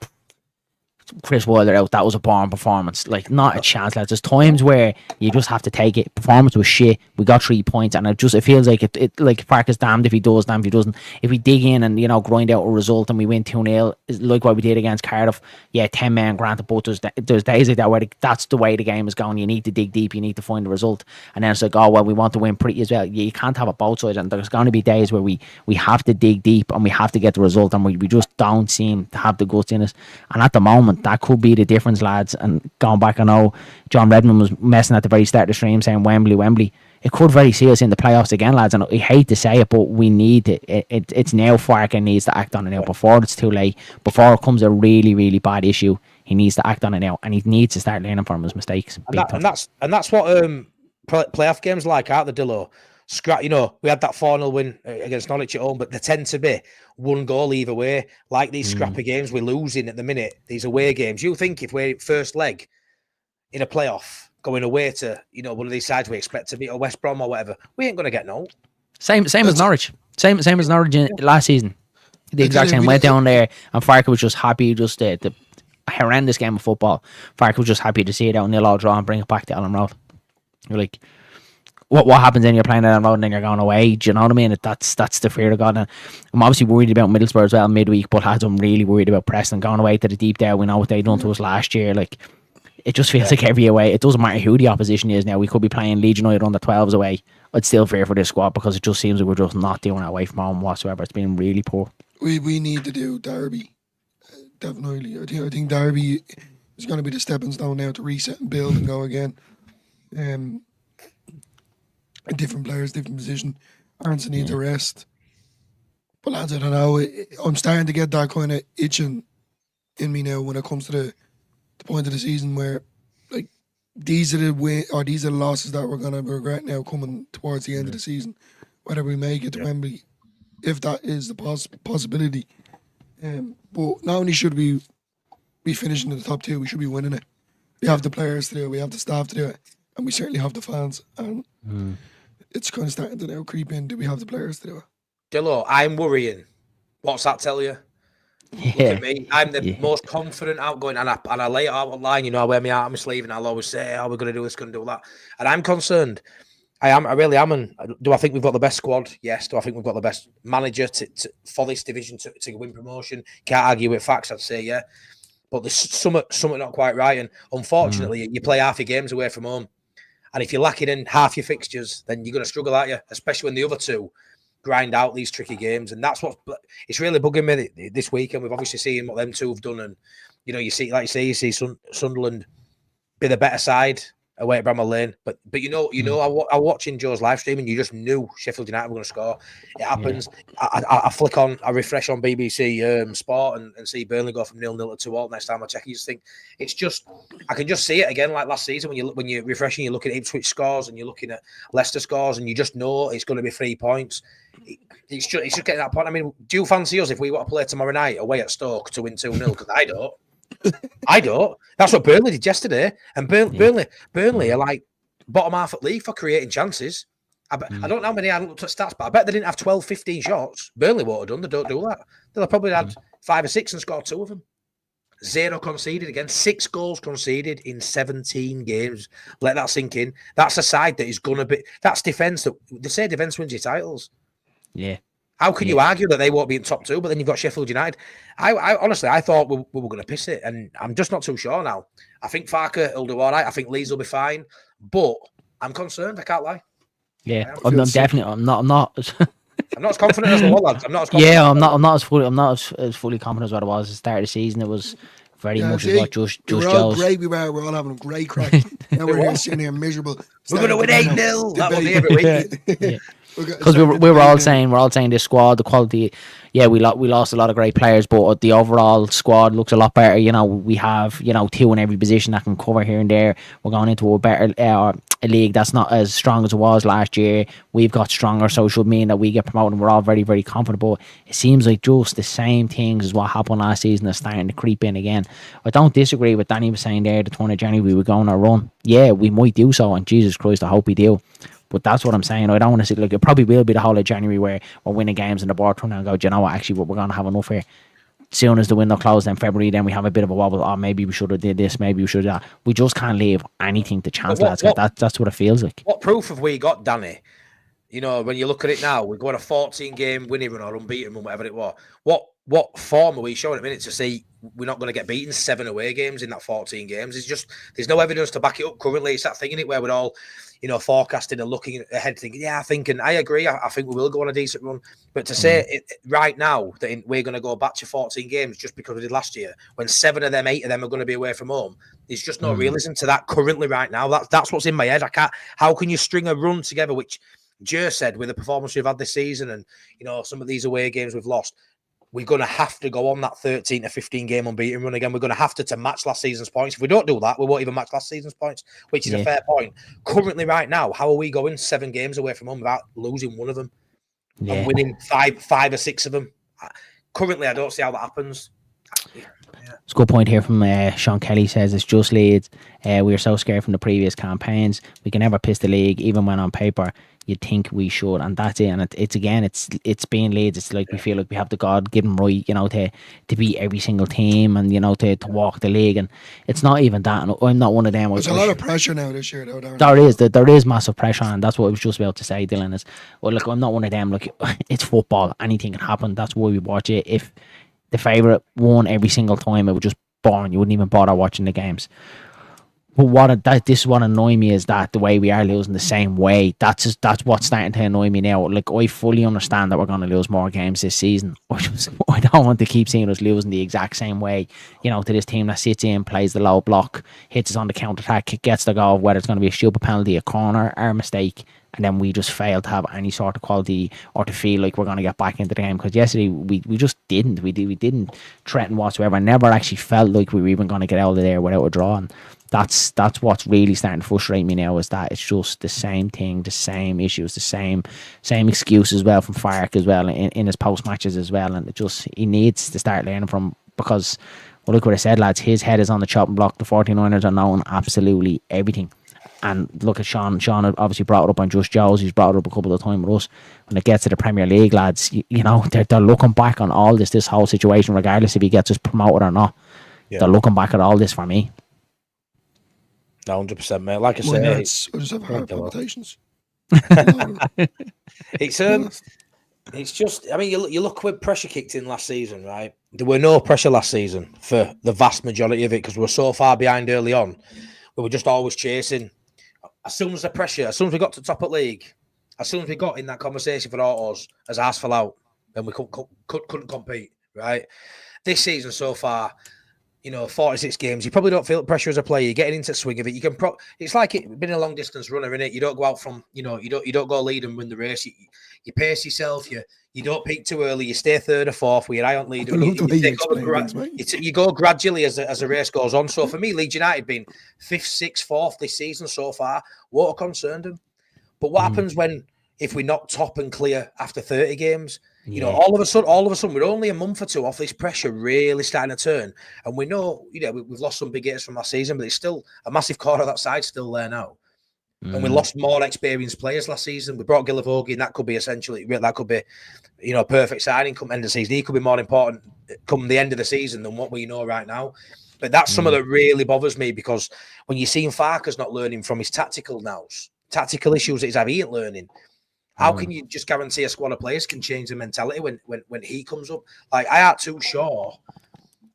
Speaker 2: Chris Wilder out, that was a boring performance. Like, not a chance, lads. There's times where you just have to take it. Performance was shit. We got 3 points, and it feels like it like Park is damned if he does, damned if he doesn't. If we dig in and, grind out a result and we win 2-0, like what we did against Cardiff, 10 men granted, but there's days like that where that's the way the game is going. You need to dig deep, you need to find the result. And then it's like, oh, well, we want to win pretty as well. You can't have it both sides, and there's going to be days where we have to dig deep and we have to get the result, and we just don't seem to have the guts in us. And at the moment, that could be the difference, lads. And going back, I know John Redmond was messing at the very start of the stream saying Wembley. It could very see us in the playoffs again, lads. And I hate to say it, but we need it. It's now Farke needs to act on it now before it's too late. Before it becomes a really, really bad issue, he needs to act on it now, and he needs to start learning from his mistakes.
Speaker 4: And that's what playoff games like, aren't they, Dillo? We had that 4-0 win against Norwich at home, but they tend to be 1 goal either way. Like these scrappy games we're losing at the minute, these away games. You think if we're first leg in a playoff going away to one of these sides we expect to beat, or West Brom or whatever, we ain't going to get no.
Speaker 2: Same as Norwich. Same as Norwich last season. The exact same. Went down there, and Farke was just happy. Just the horrendous game of football. Farke was just happy to see it out 0-0 draw and bring it back to Ellen Road. You're like, what happens then? You're playing at Ellen Road and then you're going away. Do you know what I mean? That's the fear of God. And I'm obviously worried about Middlesbrough as well midweek, but lads, I'm really worried about Preston going away to the deep there. We know what they done to us last year. Like, it just feels like every away, it doesn't matter who the opposition is now. We could be playing Leeds United under 12s away. I'd still fear for this squad because it just seems like we're just not doing it away from home whatsoever. It's been really poor.
Speaker 1: We need to do Derby. Definitely. I think Derby is going to be the stepping stone now to reset and build and go again. Different players, different position. Aronson needs a rest. But lads, I don't know. I'm starting to get that kind of itching in me now when it comes to the point of the season where, like, these are the losses that we're going to regret now coming towards the end of the season. Whether we make it to Wembley, if that is the possibility. But not only should we be finishing in the top 2, we should be winning it. We have the players to do it, we have the staff to do it, and we certainly have the fans. And it's kind of starting to now creep in. Do we have the players to do it?
Speaker 4: Dillo, I'm worrying. What's that tell you? Look at me. I'm the most confident, outgoing, and I lay it out online. I wear my heart on my sleeve, and I'll always say, "Oh, we're going to do this, going to do that." And I'm concerned. I really am. And do I think we've got the best squad? Yes. Do I think we've got the best manager for this division to win promotion? Can't argue with facts. I'd say yeah. But there's something not quite right. And unfortunately, you play half your games away from home. And if you're lacking in half your fixtures, then you're going to struggle, aren't you? Especially when the other two grind out these tricky games. And that's it's really bugging me this weekend. We've obviously seen what them two have done. And, you see Sunderland be the better side away at Bramall Lane. But I watching Joe's live stream and you just knew Sheffield United were going to score. It happens. Yeah. I refresh on BBC Sport and see Burnley go from 0-0 to 2-2 next time I check. You just think I can just see it again like last season when you're refreshing, you're looking at Ipswich scores and you're looking at Leicester scores and you just know it's going to be 3 points. It's just getting that point. I mean, do you fancy us if we want to play tomorrow night away at Stoke to win 2-0? Because I don't. I don't. That's what Burnley did yesterday. And Burnley are like bottom half at league for creating chances. I don't know how many I looked at stats, but I bet they didn't have 12, 15 shots. Burnley would have done. They don't do that. They'll probably had 5 or 6 and scored 2 of them. 0 conceded again. 6 goals conceded in 17 games. Let that sink in. That's a side that is going to be... That's defence. They say defence wins your titles.
Speaker 2: Yeah.
Speaker 4: How can you argue that they won't be in top 2, but then you've got Sheffield United? I honestly, I thought we were going to piss it, and I'm just not too sure now. I think Farke will do all right. I think Leeds will be fine, but I'm concerned. I can't lie.
Speaker 2: Yeah, I'm not. I'm not.
Speaker 4: I'm not as confident as the lads. I'm not as confident.
Speaker 2: Yeah, I'm not as fully confident as what I was at the start of the season. It was very much as what just
Speaker 1: we're all great. We're all having a great crack. Now we're here sitting here miserable.
Speaker 4: We're going to win 8-0. That will be every week.
Speaker 2: Yeah. Because we were all saying this squad, the quality. Yeah, we lost a lot of great players, but the overall squad looks a lot better. We have 2 in every position that can cover here and there. We're going into a better a league that's not as strong as it was last year. We've got stronger, so it should mean that we get promoted. And we're all very, very confident. But it seems like just the same things as what happened last season is starting to creep in again. I don't disagree with Danny was saying there. The 20th of January we were going on a run. Yeah, we might do so, and Jesus Christ, I hope we do. But that's what I'm saying. I don't want to see, it probably will be the whole of January where we're winning games and the board turn around and go, do you know what, actually, we're going to have enough here. soon as the window closed in February, then we have a bit of a wobble. Oh, maybe we should have did this, maybe we should have that. We just can't leave anything to chance, lads. That's what it feels like.
Speaker 4: What proof have we got, Danny? You know, when you look at it now, we've got a 14-game winning run or unbeaten run, whatever it was. What form are we showing at the minute to see we're not going to get beaten 7 away games in that 14 games? It's just, there's no evidence to back it up currently. It's that thing in it where we're all, you know, forecasting and looking ahead, thinking, yeah, I agree. I think we will go on a decent run. But to say it right now that we're going to go back to 14 games just because we did last year, when 8 of them are going to be away from home, there's just no realism to that currently right now. That's what's in my head. How can you string a run together, which Jer said with the performance we've had this season and, you know, some of these away games we've lost, we're going to have to go on that 13 to 15 game unbeaten run again. We're going to have to match last season's points. If we don't do that, we won't even match last season's points, which is a fair point. Currently, right now, how are we going 7 games away from home without losing one of them and winning 5 or 6 of them? Currently, I don't see how that happens.
Speaker 2: It's a good point here from Sean Kelly. Says it's just Leeds. We are so scared from the previous campaigns. We can never piss the league, even when on paper you'd think we should, and that's it. And it's being Leeds. It's like we feel like we have the God-given right, you know, to beat every single team and, you know, to walk the league. And it's not even that. And I'm not one of them.
Speaker 1: There's a lot of pressure now this year, though. Darren.
Speaker 2: There is massive pressure, and that's what I was just about to say, Dylan. Is, well, look, I'm not one of them. Look, it's football. Anything can happen. That's why we watch it. If the favourite won every single time, it would just boring. You wouldn't even bother watching the games. But this is what annoys me, is that the way we are losing the same way. That's what's starting to annoy me now. Like, I fully understand that we're going to lose more games this season. I don't want to keep seeing us losing the exact same way, you know, to this team that sits in, plays the low block, hits us on the counter attack, gets the goal, whether it's going to be a stupid penalty, a corner, our mistake, and then we just fail to have any sort of quality or to feel like we're going to get back into the game. Because yesterday we just didn't. We didn't threaten whatsoever. I never actually felt like we were even going to get out of there without a draw. And that's what's really starting to frustrate me now, is that it's just the same thing, the same issues, the same excuse as well from Fark as well in his post matches as well. And he needs to start learning from, because, well, look what I said, lads, his head is on the chopping block. The 49ers are knowing absolutely everything. And look at Sean. Sean obviously brought it up on Just Joe's. He's brought it up a couple of times with us. When it gets to the Premier League, lads, you know, they're looking back on all this whole situation, regardless if he gets us promoted or not. Yeah. They're looking back at all this for me.
Speaker 4: 100%, mate. Like I say,
Speaker 1: I just have heart palpitations.
Speaker 4: It's just, I mean, you look when pressure kicked in last season, right? There were no pressure last season for the vast majority of it because we were so far behind early on. We were just always chasing. As soon as we got to top of league, as soon as we got in that conversation for autos, as ours fell out, then we couldn't compete, right? This season so far, you know, 46 games, you probably don't feel the pressure as a player. You're getting into the swing of it. You can it's like it been a long distance runner, innit? You don't go out from, you know, you don't go lead and win the race. You pace yourself. You don't peak too early. You stay 3rd or 4th with your eye on lead. You go gradually as the race goes on. So for me, Leeds United being 5th, 6th, 4th this season so far, what concerned them. But what happens if we knock top and clear after 30 games? You know, all of a sudden, we're only a month or 2 off this pressure really starting to turn. And we know, you know, we've lost some big hitters from last season, but it's still a massive core of that side still there now. And we lost more experienced players last season. We brought Gilavogi, and that could be, you know, perfect signing come end of the season. He could be more important come the end of the season than what we know right now. But that's some of that really bothers me, because when you're seeing Farker's not learning from his tactical issues that he's having, he ain't learning. How can you just guarantee a squad of players can change the mentality when he comes up? Like, I aren't too sure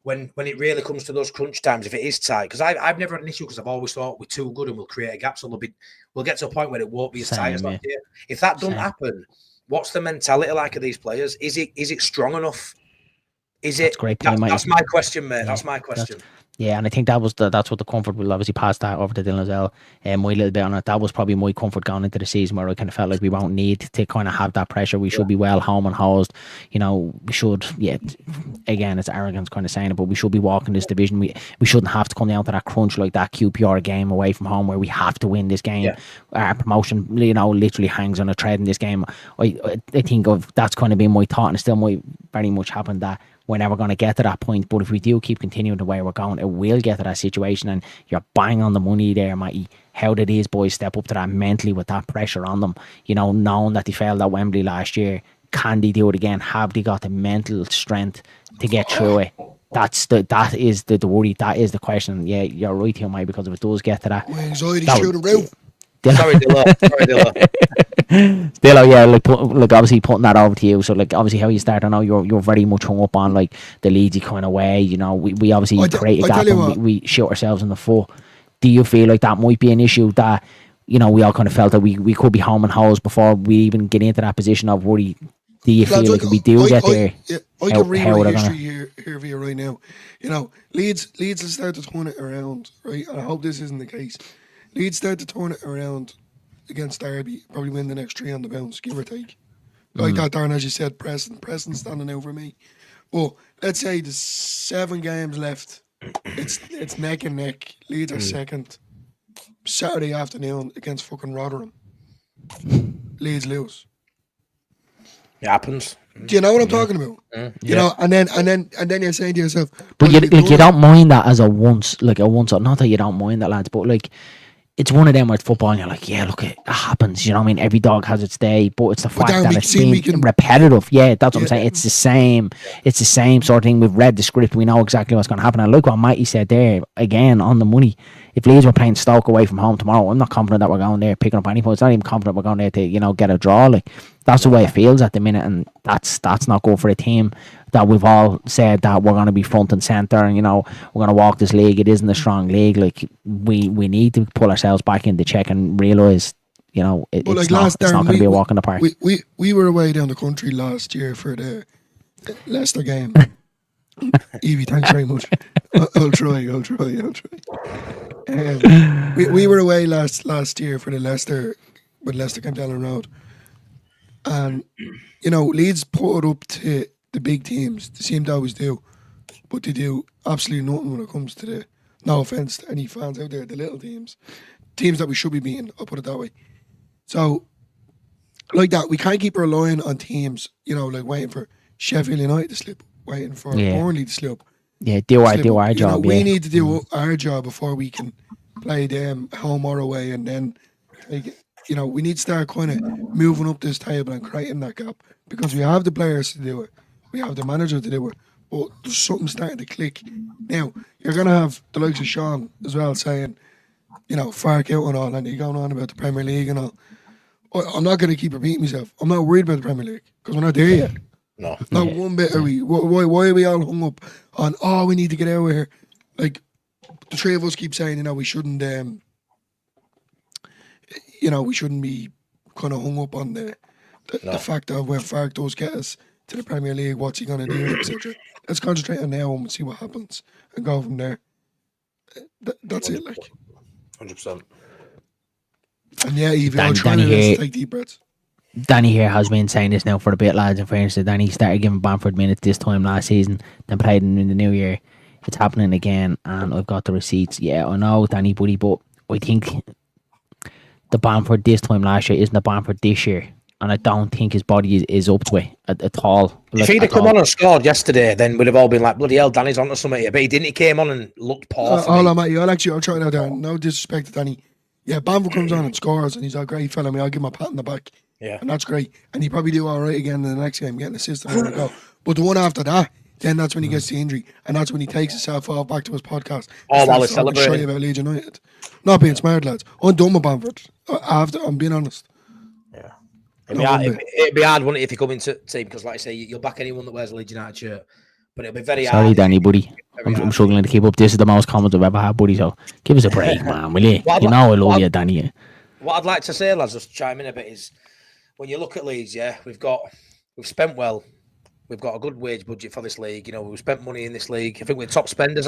Speaker 4: when it really comes to those crunch times, if it is tight. Because I've never had an issue, because I've always thought we're too good and we'll create a gap. So we'll get to a point where it won't be as tight as last year. If that doesn't happen, what's the mentality like of these players? Is it strong enough? That's great. That's my question, mate. That's my question.
Speaker 2: Yeah, and I think that's what the comfort will obviously pass that over to Dylan as well. My little bit on it, that was probably my comfort going into the season, where I kind of felt like we won't need to kind of have that pressure. We should be well home and hosed. You know, we should. Yeah, again, it's arrogance kind of saying it, but we should be walking this division. We shouldn't have to come down to that crunch like that QPR game away from home, where we have to win this game. Yeah. Our promotion, you know, literally hangs on a thread in this game. I think that's kind of been my thought, and it still might very much happen that we're never going to get to that point. But if we do keep continuing the way we're going, it will get to that situation. And you're bang on the money there, Matty. How did these boys step up to that mentally with that pressure on them? You know, knowing that they failed at Wembley last year, can they do it again? Have they got the mental strength to get through it? That is the worry. That is the question. Yeah, you're right here, Mike, because if it does get to that,
Speaker 1: My anxiety's through the roof.
Speaker 4: Sorry, Dillo.
Speaker 2: Dillo, yeah, like obviously putting that over to you. So like obviously how you start, I know you're very much hung up on like the Leedsy kind of way. You know, we obviously create a gap and we shoot ourselves in the foot. Do you feel like that might be an issue that, you know, we all kind of felt that we could be home and holes before we even get into that position of worry? Do you feel like if we do get there?
Speaker 1: I can rewrite history here for you right now. You know, Leeds will start to turn it around, right? And I hope this isn't the case. Leeds start to turn it around against Derby, probably win the next 3 on the bounce, give or take. Like that, Darren, as you said, Preston standing out for me. But let's say there's 7 games left. It's neck and neck. Leeds are second. Saturday afternoon against fucking Rotherham. Leeds lose.
Speaker 4: It happens.
Speaker 1: Do you know what I'm talking about? You know, and then you're saying to yourself,
Speaker 2: but you don't mind that as a once. Not that you don't mind that, lads, but like it's one of them with football and you're like, yeah, look, it happens, you know what I mean? Every dog has its day, but it's the fact that it's been repetitive. Yeah, that's what I'm saying. It's the same sort of thing. We've read the script, we know exactly what's going to happen. And look what Mighty said there, again, on the money. If Leeds were playing Stoke away from home tomorrow, I'm not confident that we're going there picking up any points. Not even confident we're going there to, you know, get a draw. Like, that's the way it feels at the minute, and that's not good for a team that we've all said that we're going to be front and centre, and, you know, we're going to walk this league. It isn't a strong league. Like, we need to pull ourselves back into check and realise, you know, it's not going to be a walk in the park.
Speaker 1: We were away down the country last year for the Leicester game. Evie, thanks very much. I'll try. We were away last year for the Leicester, when Leicester came down the road. And, you know, Leeds put it up to the big teams. They seem to always do. But they do absolutely nothing when it comes to the, no offence to any fans out there, the little teams. Teams that we should be beating, I'll put it that way. So, like that, we can't keep relying on teams, you know, like waiting for Sheffield United to slip, waiting for Burnley to slip.
Speaker 2: Yeah, do our job.
Speaker 1: Know, we need to do our job before we can play them home or away, and then, like, you know, we need to start kind of moving up this table and creating that gap, because we have the players to do it, we have the manager to do it, but there's something starting to click. Now, you're going to have the likes of Sean as well saying, you know, Fark out and all, and you're going on about the Premier League and all. I'm not going to keep repeating myself. I'm not worried about the Premier League, because we're not there yet.
Speaker 4: No.
Speaker 1: Not one bit are we. Why are we all hung up on, we need to get out of here? Like, the 3 of us keep saying, you know, we shouldn't, we shouldn't be kind of hung up on the fact of when Fark does get us to the Premier League, what's he going to do, etc. Let's concentrate on now and see what happens and go from there. That's it, like.
Speaker 4: 100%.
Speaker 1: And yeah, Evie, I'll try to take deep breaths.
Speaker 2: Danny here has been saying this now for a bit, lads. In fairness, Danny started giving Bamford minutes this time last season, then played him in the new year. It's happening again, and I've got the receipts. Yeah, I know, Danny, buddy, but I think the Bamford this time last year isn't the Bamford this year, and I don't think his body is up to it at all.
Speaker 4: If he'd have come on and scored yesterday, then we'd have all been like, bloody hell, Danny's onto something here. But he didn't. He came on and looked poor.
Speaker 1: I'll try it out there. No disrespect to Danny. Yeah, Bamford comes on and scores, and he's a great fella. I'll give him a pat on the back.
Speaker 4: Yeah.
Speaker 1: And that's great. And he probably do all right again in the next game, getting assist and go. But the one after that, then that's when he gets the injury, and that's when he takes himself off back to his podcast.
Speaker 4: While he's celebrating
Speaker 1: about Leeds United. Not being smart, lads. I'm done with Bamford. I'm being honest.
Speaker 4: Yeah. It'd be hard, wouldn't it, if you come into team, because like I say, you'll back anyone that wears a Leeds United shirt. But it'll be very hard.
Speaker 2: Sorry, Danny, buddy. I'm struggling to keep up. This is the most comments I've ever had, buddy. So give us a break, man, will you? You know I love you, Danny.
Speaker 4: What I'd like to say, lads, just chime in a bit, is when you look at Leeds, we've spent well. We've got a good wage budget for this league. You know, we've spent money in this league. I think we're top spenders,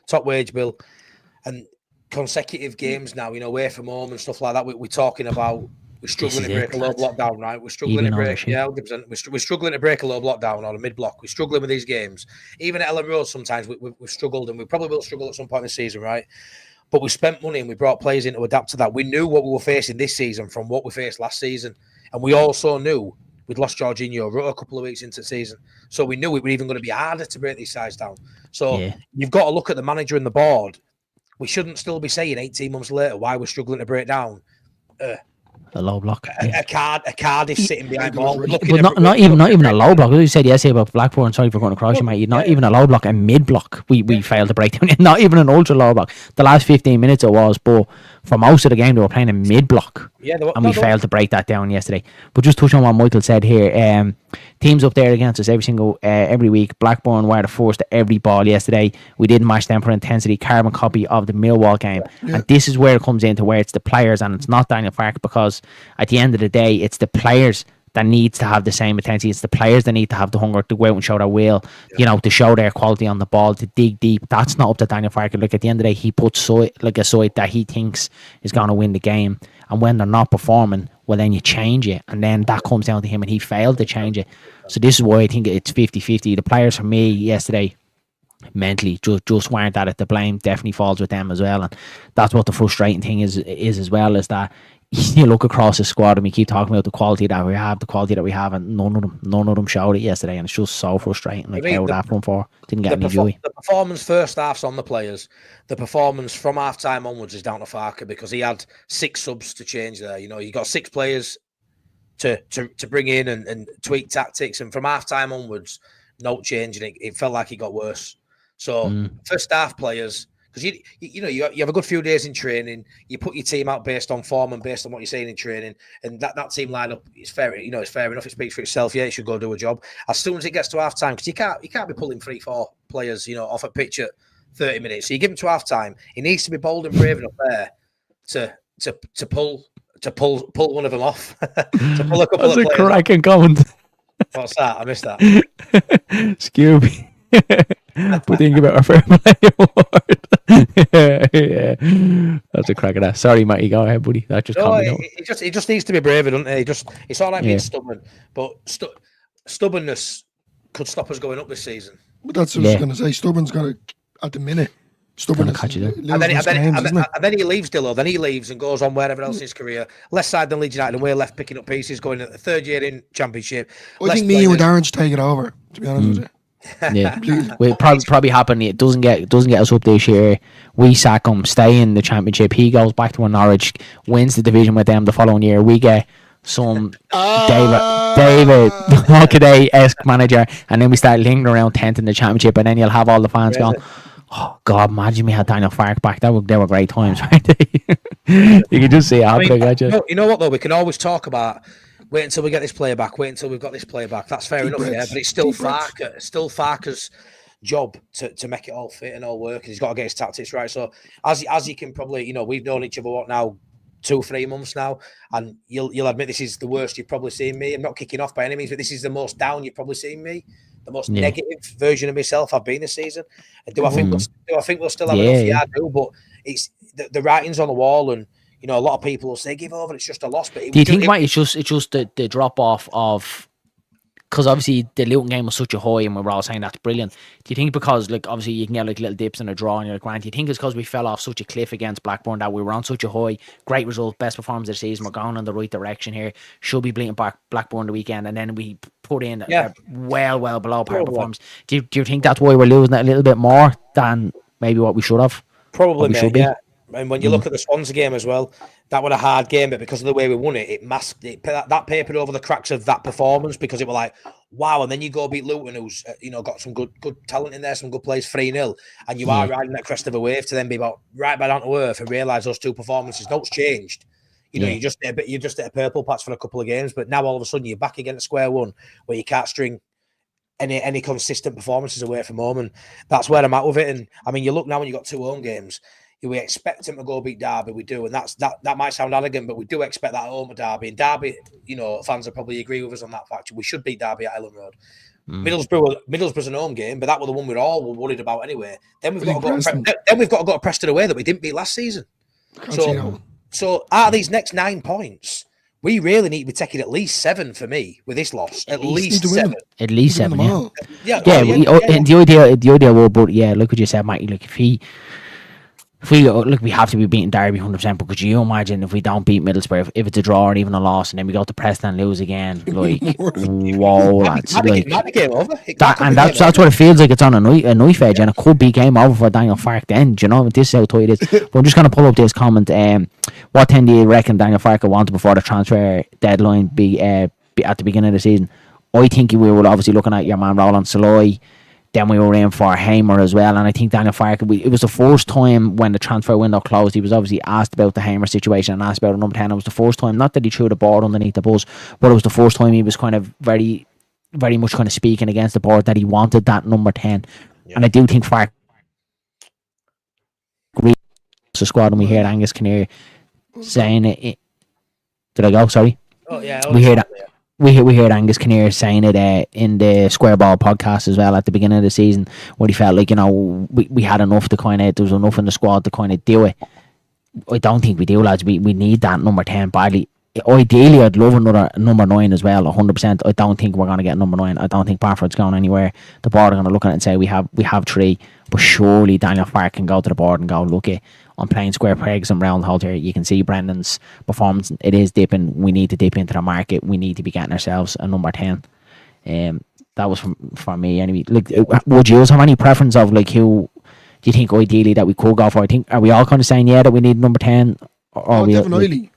Speaker 4: top wage bill. And consecutive games now, you know, away from home and stuff like that, we're talking about, we're struggling to break a low block down, right? We're struggling to break, 100%. We're struggling to break a low block down or a mid block. We're struggling with these games. Even at Ellen Road, sometimes we've struggled, and we probably will struggle at some point in the season, right? But we spent money and we brought players in to adapt to that. We knew what we were facing this season from what we faced last season. And we also knew we'd lost Jorginho a couple of weeks into the season. So we knew it was even going to be harder to break these sides down. So you've got to look at the manager and the board. We shouldn't still be saying 18 months later why we're struggling to break down.
Speaker 2: A low block. Yeah.
Speaker 4: A Cardiff sitting behind ball.
Speaker 2: But not even a low block. As you said yesterday about Blackburn, sorry for going across you, mate. Not even a low block, a mid block. We failed to break down. Not even an ultra low block. The last 15 minutes it was, but for most of the game they were playing a mid block.
Speaker 4: Yeah,
Speaker 2: and we failed to break that down yesterday. But just touch on what Michael said here. Teams up there against us every week. Blackburn were the first to every ball yesterday. We didn't match them for intensity. Carbon copy of the Millwall game. Yeah. And this is where it comes into where it's the players and it's not Daniel Farke, because at the end of the day it's the players that needs to have the same intensity. It's the players that need to have the hunger to go out and show their will, to show their quality on the ball, to dig deep. That's not up to Daniel Farke. Look, at the end of the day, he puts a side that he thinks is going to win the game. And when they're not performing, well, then you change it. And then that comes down to him, and he failed to change it. So this is why I think it's 50-50. The players for me yesterday, mentally, just weren't at it. The blame definitely falls with them as well. And that's what the frustrating thing is as well, is that you look across the squad and we keep talking about the quality that we have, and none of them showed it yesterday, and it's just so frustrating. Like, how that front four didn't get any joy.
Speaker 4: The performance first half's on the players. The performance from half time onwards is down to Farke, because he had 6 subs to change there. You got 6 players to bring in and tweak tactics, and from half time onwards, no change, and it felt like it got worse. So first half players. Because you have a good few days in training. You put your team out based on form and based on what you're saying in training, and that team lineup is fair. It's fair enough. It speaks for itself. Yeah, it should go do a job as soon as it gets to half time. Because you can't be pulling 3-4 players off a pitch at 30 minutes. So you give him to half time. He needs to be bold and brave enough there to pull one of them off. To pull a couple
Speaker 2: That's
Speaker 4: of
Speaker 2: a cracking comment.
Speaker 4: What's that? I missed that.
Speaker 2: Scooby. But think about our fair play award. Yeah. That's a crack of that. Sorry, Matty, go ahead, buddy. That just
Speaker 4: it just needs to be braver, doesn't it? It's all right being stubborn, but stubbornness could stop us going up this season.
Speaker 1: But that's what I was going to say. Stubborn's got to, at the minute, stubbornness.
Speaker 4: And then he leaves, Dillo. Then he leaves and goes on wherever else in his career. Less side than Leeds United, and we're left picking up pieces, going at the 3rd year in Championship.
Speaker 1: I think me and Darren should take it over, to be honest with you.
Speaker 2: Yeah, will probably happen. It doesn't get us up this year. We sack him, stay in the Championship. He goes back to Norwich, wins the division with them the following year. We get some David Hockaday-esque manager, and then we start lingering around 10th in the Championship, and then you'll have all the fans going, "Oh God, imagine we had Daniel Farke back. They were great times, right?" You can just see it happening.
Speaker 4: You know what though? We can always talk about. Wait until we get this player back. Wait until we've got this player back. That's fair enough, yeah. But it's still Farke's job to make it all fit and all work. And he's got to get his tactics right. So as you can probably, we've known each other now 2-3 months now, and you'll admit this is the worst you've probably seen me. I'm not kicking off by any means, but this is the most down you've probably seen me. The most negative version of myself I've been this season. And do I think we'll still have enough? Yeah, I do. But it's the writing's on the wall, and a lot of people will say give over. It's just a loss. But
Speaker 2: do you think it's just the drop off of, because obviously the Luton game was such a high, and we were all saying that's brilliant. Do you think because obviously you can get little dips in a draw and you're like, Grant, do you think it's because we fell off such a cliff against Blackburn that we were on such a high, great result, best performance of the season, we're going in the right direction here, should be bleeding back Blackburn the weekend, and then we put in a well below par performance? Do you think that's why we're losing it a little bit more than maybe what we should have?
Speaker 4: Probably, mate, yeah. And when you look at the Swansea game as well, that was a hard game, but because of the way we won it, it masked it. That papered over the cracks of that performance, because it was like, wow. And then you go beat Luton, who's got some good talent in there, some good players, 3-0, and you are riding that crest of a wave to then be right back down to earth and realise those 2 performances, no's changed. You just hit a purple patch for a couple of games, but now all of a sudden you're back again at square one, where you can't string any consistent performances away from home, and that's where I'm at with it. And I mean, you look now when you got 2 home games. We expect him to go beat Derby, we do, and that might sound arrogant, but we do expect that at home at Derby. And Derby, fans will probably agree with us on that fact. We should beat Derby at Ellen Road. Middlesbrough's an home game, but that was the one we're all worried about anyway. Then we've got to go to Preston away that we didn't beat last season. So out of these next 9 points, we really need to be taking at least 7 for me with this loss. At least 7.
Speaker 2: At least 7.
Speaker 4: Yeah.
Speaker 2: The idea will, but look what you said, Mike. Like if he. if we look, we have to be beating Derby 100%. But could you imagine if we don't beat Middlesbrough, if it's a draw or even a loss, and then we go to Preston and lose again? Like, whoa, lads! Like,
Speaker 4: might be game over.
Speaker 2: That's what it feels like. It's on a knife edge, and it could be game over for Daniel Farke. Then, do you know, this is how tight it is. But I'm just gonna pull up this comment. What 10 do you reckon Daniel Farke wanted before the transfer deadline be at the beginning of the season? I think we were obviously looking at your man Roland Saloy. Then we were in for Hamer as well, and I think Daniel Farke, it was the first time when the transfer window closed, he was obviously asked about the Hamer situation and asked about a number 10. It was the first time, not that he threw the board underneath the bus, but it was the first time he was kind of very, very much kind of speaking against the board that he wanted that number 10. Yeah. And I do think Farke agrees with the squad, and we heard Angus Kinnear saying it. Did I go? Sorry.
Speaker 4: Oh yeah.
Speaker 2: We heard that. We heard Angus Kinnear saying it in the Square Ball podcast as well at the beginning of the season, where he felt like, you know, we had enough to kind of, there was enough in the squad to kind of do it. I don't think we do, lads. We need that number 10 badly. Ideally, I'd love another number 9 as well, 100%. I don't think we're going to get number 9. I don't think Barford's going anywhere. The board are going to look at it and say we have 3, but surely Daniel Farke can go to the board and go, look, I'm playing square pegs and round holes here. You can see Brendan's performance. It is dipping. We need to dip into the market. We need to be getting ourselves a number 10. That was for me anyway. Like, would you have any preference of like who do you think ideally that we could go for? I think, are we all kind of saying yeah that we need number 10? Or
Speaker 1: definitely.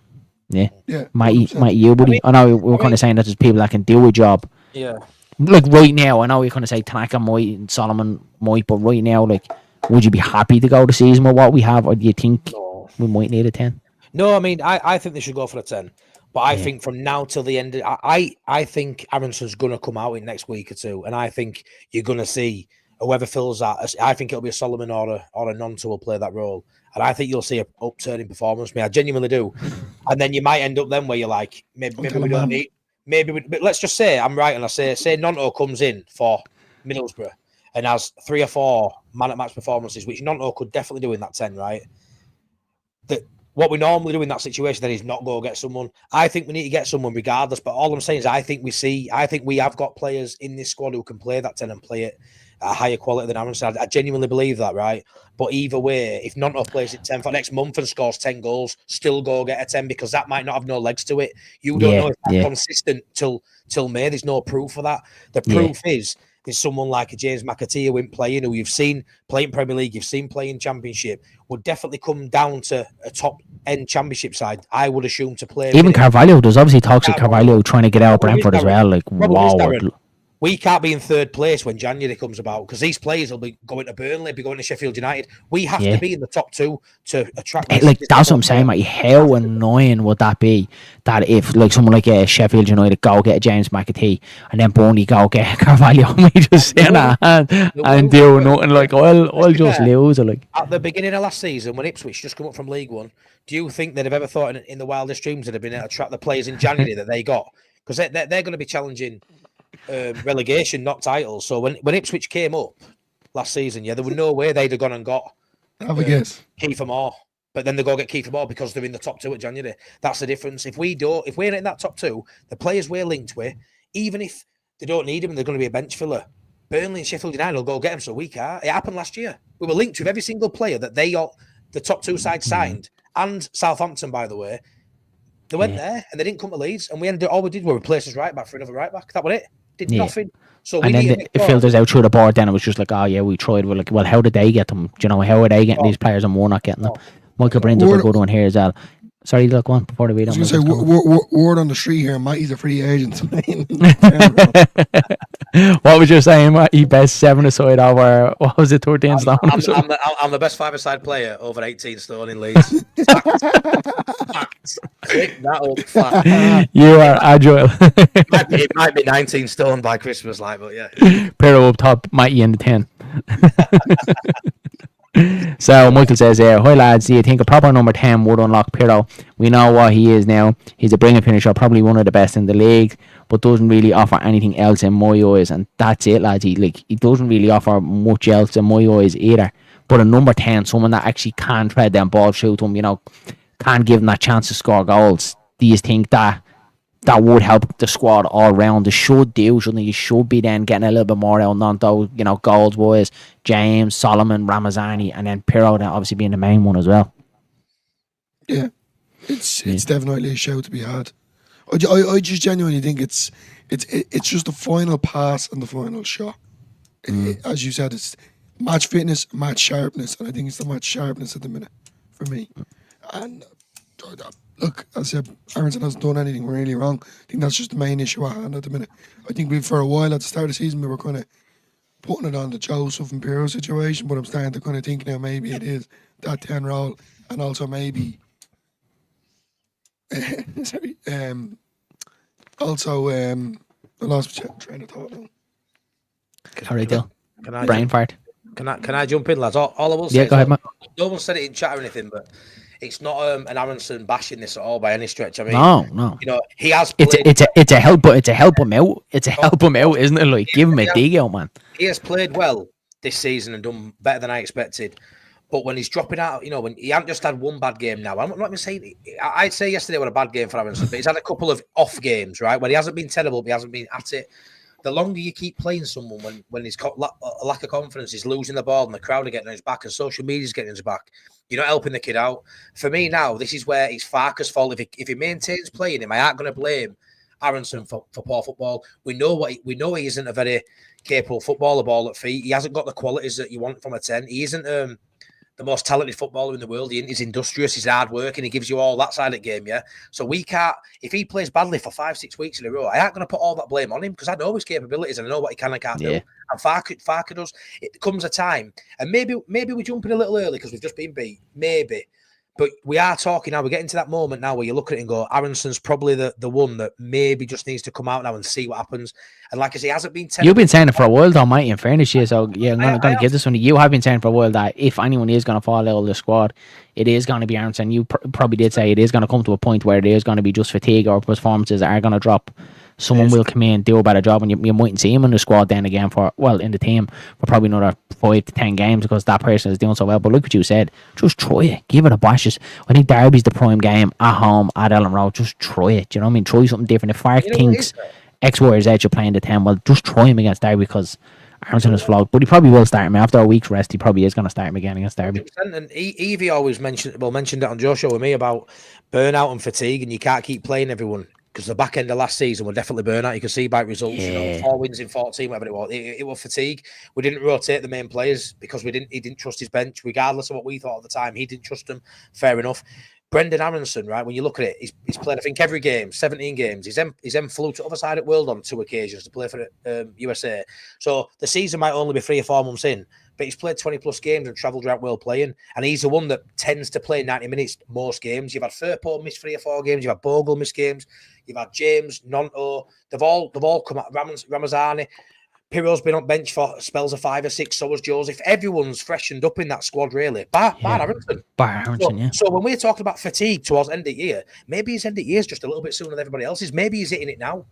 Speaker 2: Like, yeah. Might you, buddy? I know we were kind of saying that there's people that can do a job.
Speaker 4: Yeah.
Speaker 2: Like right now, I know we're kind of say Tanaka might and Solomon might, but right now, like, would you be happy to go the season with what we have, or do you think we might need a 10?
Speaker 4: No, I mean, I think they should go for a 10. But I think from now till the end, I think Aronson's going to come out in next week or two, and I think you're going to see whoever fills that. I think it'll be a Solomon or a Nonto will play that role, and I think you'll see an upturn in performance. I genuinely do. And then you might end up then where you're like, maybe we don't need, but let's just say I'm right, and I say Nonto comes in for Middlesbrough and has 3 or 4 man at match performances, which Nonto could definitely do in that 10, right? What we normally do in that situation then is not go get someone. I think we need to get someone regardless. But all I'm saying is I think we have got players in this squad who can play that 10 and play it at a higher quality than Aronson. I genuinely believe that, right? But either way, if Nonto plays it 10 for next month and scores 10 goals, still go get a 10 because that might not have no legs to it. You don't know if that's consistent till May. There's no proof for that. The proof is there's someone like a James McAtee who ain't playing, who you've seen play in Premier League, you've seen play in Championship, would definitely come down to a top-end Championship side, I would assume, to play.
Speaker 2: Even Carvalho, there's obviously talks of Carvalho trying to get out of Brentford as well. Like, wow.
Speaker 4: We can't be in third place when January comes about because these players will be going to Burnley, be going to Sheffield United. We have to be in the top 2 to attract.
Speaker 2: Like, that's what I'm saying, mate. How annoying would that be? That if like someone like Sheffield United go get James McAtee and then Burnley go get Carvalho, we just sit in our hand and do nothing. Like, I'll just lose. Like
Speaker 4: at the beginning of last season, when Ipswich just come up from League One, do you think they'd have ever thought in the wildest dreams they'd have been able to attract the players in January that they got? Because they're going to be challenging relegation, not titles. So when Ipswich came up last season, there was no way they'd have gone and got Kiefer Moore. But then they go get Kiefer Moore because they're in the top 2 at January. That's the difference. If we're not in that top 2, the players we're linked with, even if they don't need him and they're going to be a bench filler, Burnley and Sheffield United will go get him. So we can't. It happened last year. We were linked with every single player that the top 2 sides signed, and Southampton, by the way. They went there and they didn't come to Leeds, and all we did was replace his right back for another right back. That was it. Did nothing. So
Speaker 2: and then it filters out through the board. Then it was just like, we tried. We're like, well, how did they get them? Do you know, how are they getting these players and we're not getting them? Michael brings up a good one here as well. Sorry, look, one before the read.
Speaker 1: I was going to say, word on the street here, Matty's a free agent.
Speaker 2: What was you saying, Matt? He best 7 aside over, what was it, 13 stone?
Speaker 4: I'm the best 5-a-side player over 18 stone in Leeds. Fact. That old fact.
Speaker 2: You are agile.
Speaker 4: It might be 19 stone by Christmas, but yeah.
Speaker 2: Pero up top, Matty in the 10. So Michael says here, hi lads, do you think a proper number 10 would unlock Pirro? We know what he is now. He's a brilliant finisher, probably one of the best in the league, but doesn't really offer anything else in my eyes, and that's it, lads. He doesn't really offer much else in my eyes either. But a number 10, someone that actually can tread them ball, shoot him, can give him that chance to score goals. Do you think that that would help the squad all round. They should do, shouldn't they? You should be then getting a little bit more out on those, goals wise. James, Solomon, Ramazani, and then Pirro then obviously being the main one as well.
Speaker 1: Yeah, it's definitely a show to be had. I just genuinely think it's just the final pass and the final shot. As you said, it's match fitness, match sharpness, and I think it's the match sharpness at the minute for me. And look, as I said, Aronson hasn't done anything really wrong. I think that's just the main issue at hand at the minute. I think for a while at the start of the season we were kind of putting it on the Joseph and Pirro situation, but I'm starting to kind of think now maybe it is that 10 role, and also maybe sorry, also I lost my train of thought now.
Speaker 2: All right, Dill. Brain fart.
Speaker 4: Can I jump in, lads? All I will say,
Speaker 2: go ahead, mate.
Speaker 4: No one said it in chat or anything, but it's not an Aronson bashing this at all by any stretch. I mean,
Speaker 2: no.
Speaker 4: He has played.
Speaker 2: It's a help, but it's a help him out. It's a help him out, isn't it? Like, give him a dig out, man.
Speaker 4: He has played well this season and done better than I expected. But when he's dropping out, when he hasn't just had one bad game now, I'm not even saying. I'd say yesterday was a bad game for Aronson, but he's had a couple of off games, right? When he hasn't been terrible, but he hasn't been at it. The longer you keep playing someone when he's got a lack of confidence, he's losing the ball and the crowd are getting on his back and social media's getting on his back, you're not helping the kid out. For me now, this is where it's Farke's fault. If he maintains playing him, I aren't going to blame Aronson for poor football. We know he isn't a very capable footballer, ball at feet. He hasn't got the qualities that you want from a 10. He isn't the most talented footballer in the world. He's industrious, he's hard working, he gives you all that side of the game, yeah? So we can't, if he plays badly for 5-6 weeks in a row, I ain't going to put all that blame on him because I know his capabilities and I know what he can and can't do. And Farke does. It comes a time, and maybe we're jumping a little early because we've just been beat, maybe. But we are talking now, we're getting to that moment now where you look at it and go, Aronson's probably the one that maybe just needs to come out now and see what happens. And like I say, he hasn't been terrible.
Speaker 2: You've been saying it for a while though, mate, in fairness, yeah. So yeah, I'm going to give this one. You have been saying for a while that if anyone is going to fall out of the squad, it is going to be Aronson. You probably did say it is going to come to a point where it is going to be just fatigue or performances are going to drop. Someone will come in, do a better job, and you mightn't see him in the squad then again in the team for probably another 5 to 10 games because that person is doing so well. But look what you said, just try it, give it a bash. I think Derby's the prime game at home at Ellen Road. Just try it. Do you know what I mean? Try something different. If Farke thinks X, Y, or Z you're playing the 10, well, just try him against Derby because Aronson is flawed. But he probably will start him after a week's rest. He probably is going to start him again against Derby.
Speaker 4: And Evie always mentioned it on Joe's show with me about burnout and fatigue, and you can't keep playing everyone. Because the back end of last season were definitely burnout. You can see by results, 4 wins in 14, whatever it was. It was fatigue. We didn't rotate the main players because he didn't trust his bench, regardless of what we thought at the time. He didn't trust them. Fair enough. Brendan Aronson, right? When you look at it, he's played, I think, every game, 17 games. He's then flew to the other side of the world on 2 occasions to play for USA. So the season might only be 3 or 4 months in, but he's played 20 plus games and travelled around world playing. And he's the one that tends to play 90 minutes most games. You've had Firpo miss 3 or 4 games. You've had Bogle miss games. You've had James, Nonto. They've all come out. Ramazani. Pirro's been on bench for spells of 5 or 6. So was Joseph. Everyone's freshened up in that squad, really. Bar Aronson. So when we're talking about fatigue towards end of year, maybe his end of year is just a little bit sooner than everybody else's. Maybe he's hitting it now.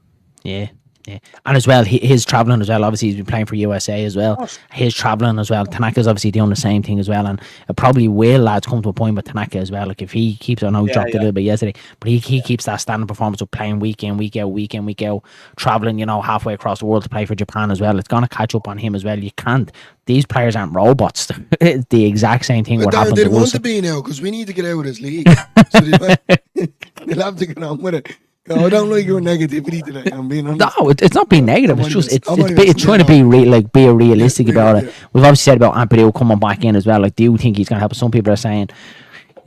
Speaker 2: Yeah. And as well, his travelling as well. Obviously, he's been playing for USA as well. His travelling as well. Tanaka's obviously doing the same thing as well. And it probably will, lads, come to a point with Tanaka as well. Like if he keeps, I know he dropped a little bit yesterday, but he keeps that standing performance of playing week in, week out, travelling, halfway across the world to play for Japan as well. It's going to catch up on him as well. You can't. These players aren't robots. It's the exact same thing. What happened
Speaker 1: they
Speaker 2: to
Speaker 1: want
Speaker 2: us.
Speaker 1: to be now because we need to get out of this league. So they'll have to get on with it. I don't like your negativity today. I'm being honest.
Speaker 2: No, it's not being negative. It's just it's trying to be be realistic about it. We've obviously said about Ampadu coming back in as well. Like, do you think he's going to help? Some people are saying,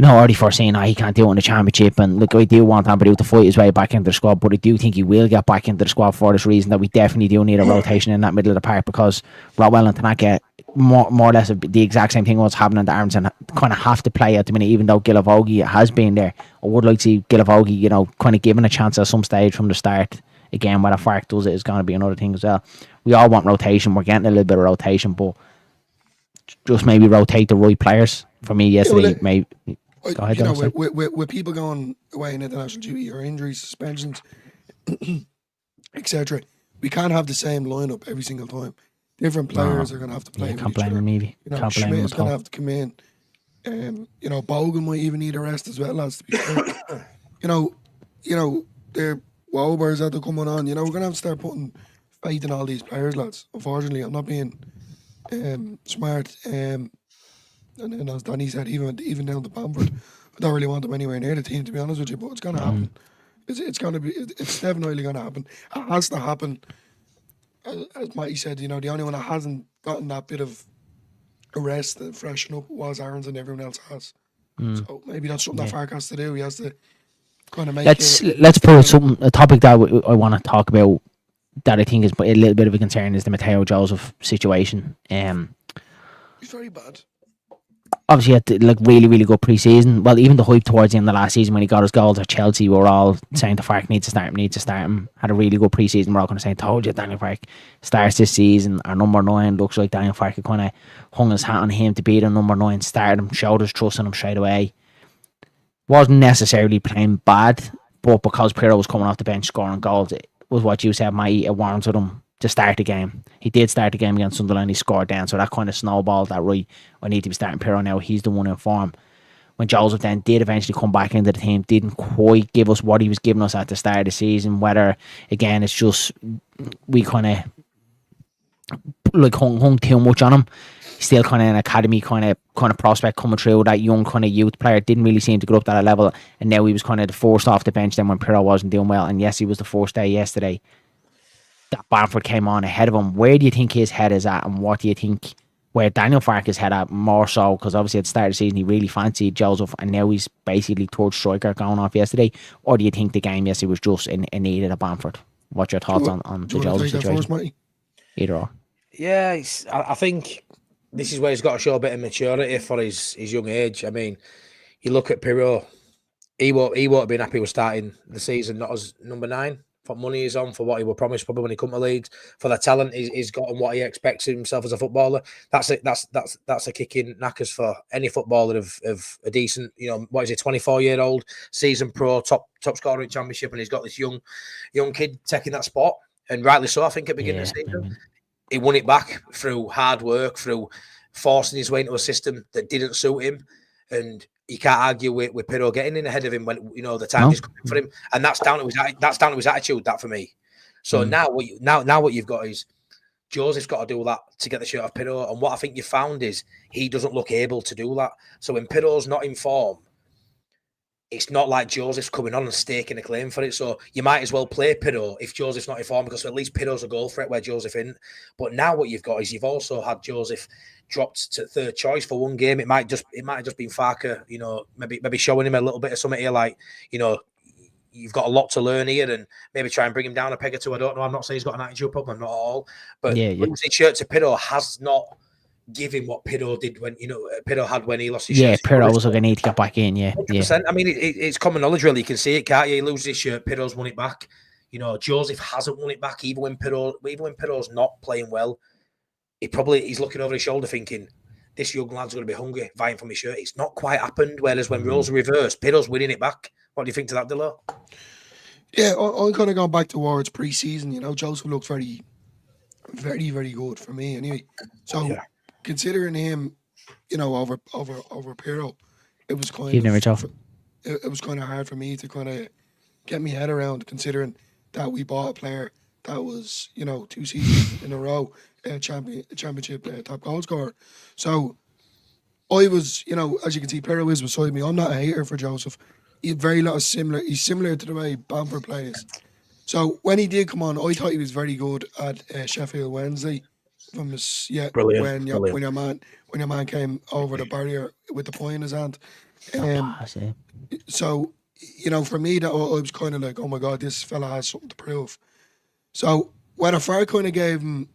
Speaker 2: already foreseeing he can't do it in the championship. And look, I do want Ampadu to fight his way back into the squad, but I do think he will get back into the squad for this reason that we definitely do need a rotation in that middle of the park because Rodwell and Tanaka, more or less the exact same thing was happening to Aronson, kind of have to play at the minute, even though Gilavogi has been there. I would like to see Gilavogi, kind of given a chance at some stage from the start. Again, whether Farke does it is going to be another thing as well. We all want rotation. We're getting a little bit of rotation, but just maybe rotate the right players. For me, yesterday, maybe. Go ahead,
Speaker 1: with people going away in international duty or injuries, suspensions, etc., we can't have the same lineup every single time. Different players are going to have to play.
Speaker 2: You can't blame him, maybe.
Speaker 1: Schmidt is going to have to come in. Bogan might even need a rest as well, lads. To be fair. Wobers that are coming on. You know, we're gonna have to start putting faith in all these players, lads. Unfortunately, I'm not being smart. And then as Danny said, even down to Bamford, I don't really want them anywhere near the team, to be honest with you. But it's gonna happen. It's gonna be. It's definitely gonna happen. It has to happen. As Matty said, you know, the only one that hasn't gotten that bit of a rest and freshen up was Aaron's, and everyone else has. So maybe that's something that Fark has to do. He has to kind of make.
Speaker 2: Let's put a topic that I want to talk about that I think is a little bit of a concern is the Mateo Joseph situation.
Speaker 1: He's very bad.
Speaker 2: Obviously, had like really good pre-season. Well, even the hype towards the end of the last season when he got his goals at Chelsea, we were all saying the Fark needs to start him. Had a really good pre-season. We're all kind of saying, told you, Daniel Fark starts this season. Our number 9 looks like Daniel Fark kind of hung his hat on him to be the number 9. Started him, showed his trust in him straight away. Wasn't necessarily playing bad, but because Pirlo was coming off the bench scoring goals, it was what you said, Matty. It warranted him to start the game. He did start the game against Sunderland. He scored down, so that kind of snowballed that, right, I need to be starting Pirlo now. He's the one in form. When Joseph then did eventually come back into the team, didn't quite give us what he was giving us at the start of the season. Whether, again, it's just we kind of like hung too much on him. Still kind of an academy kind of prospect coming through. That young kind of youth player didn't really seem to go up that level, and now he was kind of the forced off the bench then when Pirlo wasn't doing well. And yes, he was the first day yesterday that Bamford came on ahead of him. Where do you think his head is at, and what do you think where Daniel Fark is head at more so? Because obviously at the start of the season he really fancied Joseph, and now he's basically third striker going off yesterday. Or do you think the game yesterday was just in need of Bamford? What's your thoughts on the Joseph situation? Either or.
Speaker 4: Yeah, I think this is where he's got to show a bit of maturity for his young age. I mean, you look at Pirlo, he won't have been happy with starting the season not as number 9. For money he's on, for what he was promised probably when he come to Leeds, for the talent he's got and what he expects of himself as a footballer. That's a kick in knackers for any footballer of a decent, you know, what is he, 24-year-old, season pro, top scorer in Championship, and he's got this young kid taking that spot, and rightly so. I think at the beginning of the season, he won it back through hard work, through forcing his way into a system that didn't suit him, and you can't argue with Pirlo getting in ahead of him when, you know, the time is coming for him, and that's down to his attitude. That for me. So now what you've got is Joseph's got to do that to get the shirt off Pirlo, and what I think you found is he doesn't look able to do that. So when Pirlo's not in form, it's not like Joseph's coming on and staking a claim for it. So you might as well play Pirlo if Joseph's not in form, because at least Pirlo's a goal threat where Joseph isn't. But now what you've got is you've also had Joseph dropped to third choice for one game. It might have just been Farker, you know, maybe showing him a little bit of something here, like, you know, you've got a lot to learn here, and maybe try and bring him down a peg or two. I don't know. I'm not saying he's got an attitude problem, not at all. But losing shirt to Pirlo has not given what Pirlo did when, you know, Pirlo had when he lost his shirt.
Speaker 2: Yeah, Pirlo was like, I need to get back in.
Speaker 4: 100%. I mean, it's common knowledge, really. You can see it, can't you? He loses his shirt, Pirlo's won it back. You know, Joseph hasn't won it back, even when Pirlo's not playing well. He's looking over his shoulder thinking, this young lad's going to be hungry, vying for my shirt. It's not quite happened. Whereas when roles are reversed, Pirlo's winning it back. What do you think to that, Dillo?
Speaker 1: Yeah, I'm kind of going back towards pre-season. You know, Joseph looked very, very, very good for me. Anyway, so considering him, you know, over Pirlo, it was kind it was kind of hard for me to kind of get my head around, considering that we bought a player that was, you know, 2 seasons in a row championship top goal scorer. So I was, you know, as you can see, Pirlo is beside me. I'm not a hater for Joseph. He's he's similar to the way Bamford plays. So when he did come on, I thought he was very good at Sheffield Wednesday. Brilliant. When your man came over the barrier with the point in his hand. So, you know, for me, that I was kind of like, oh my God, this fella has something to prove. So when Fark kind of gave him,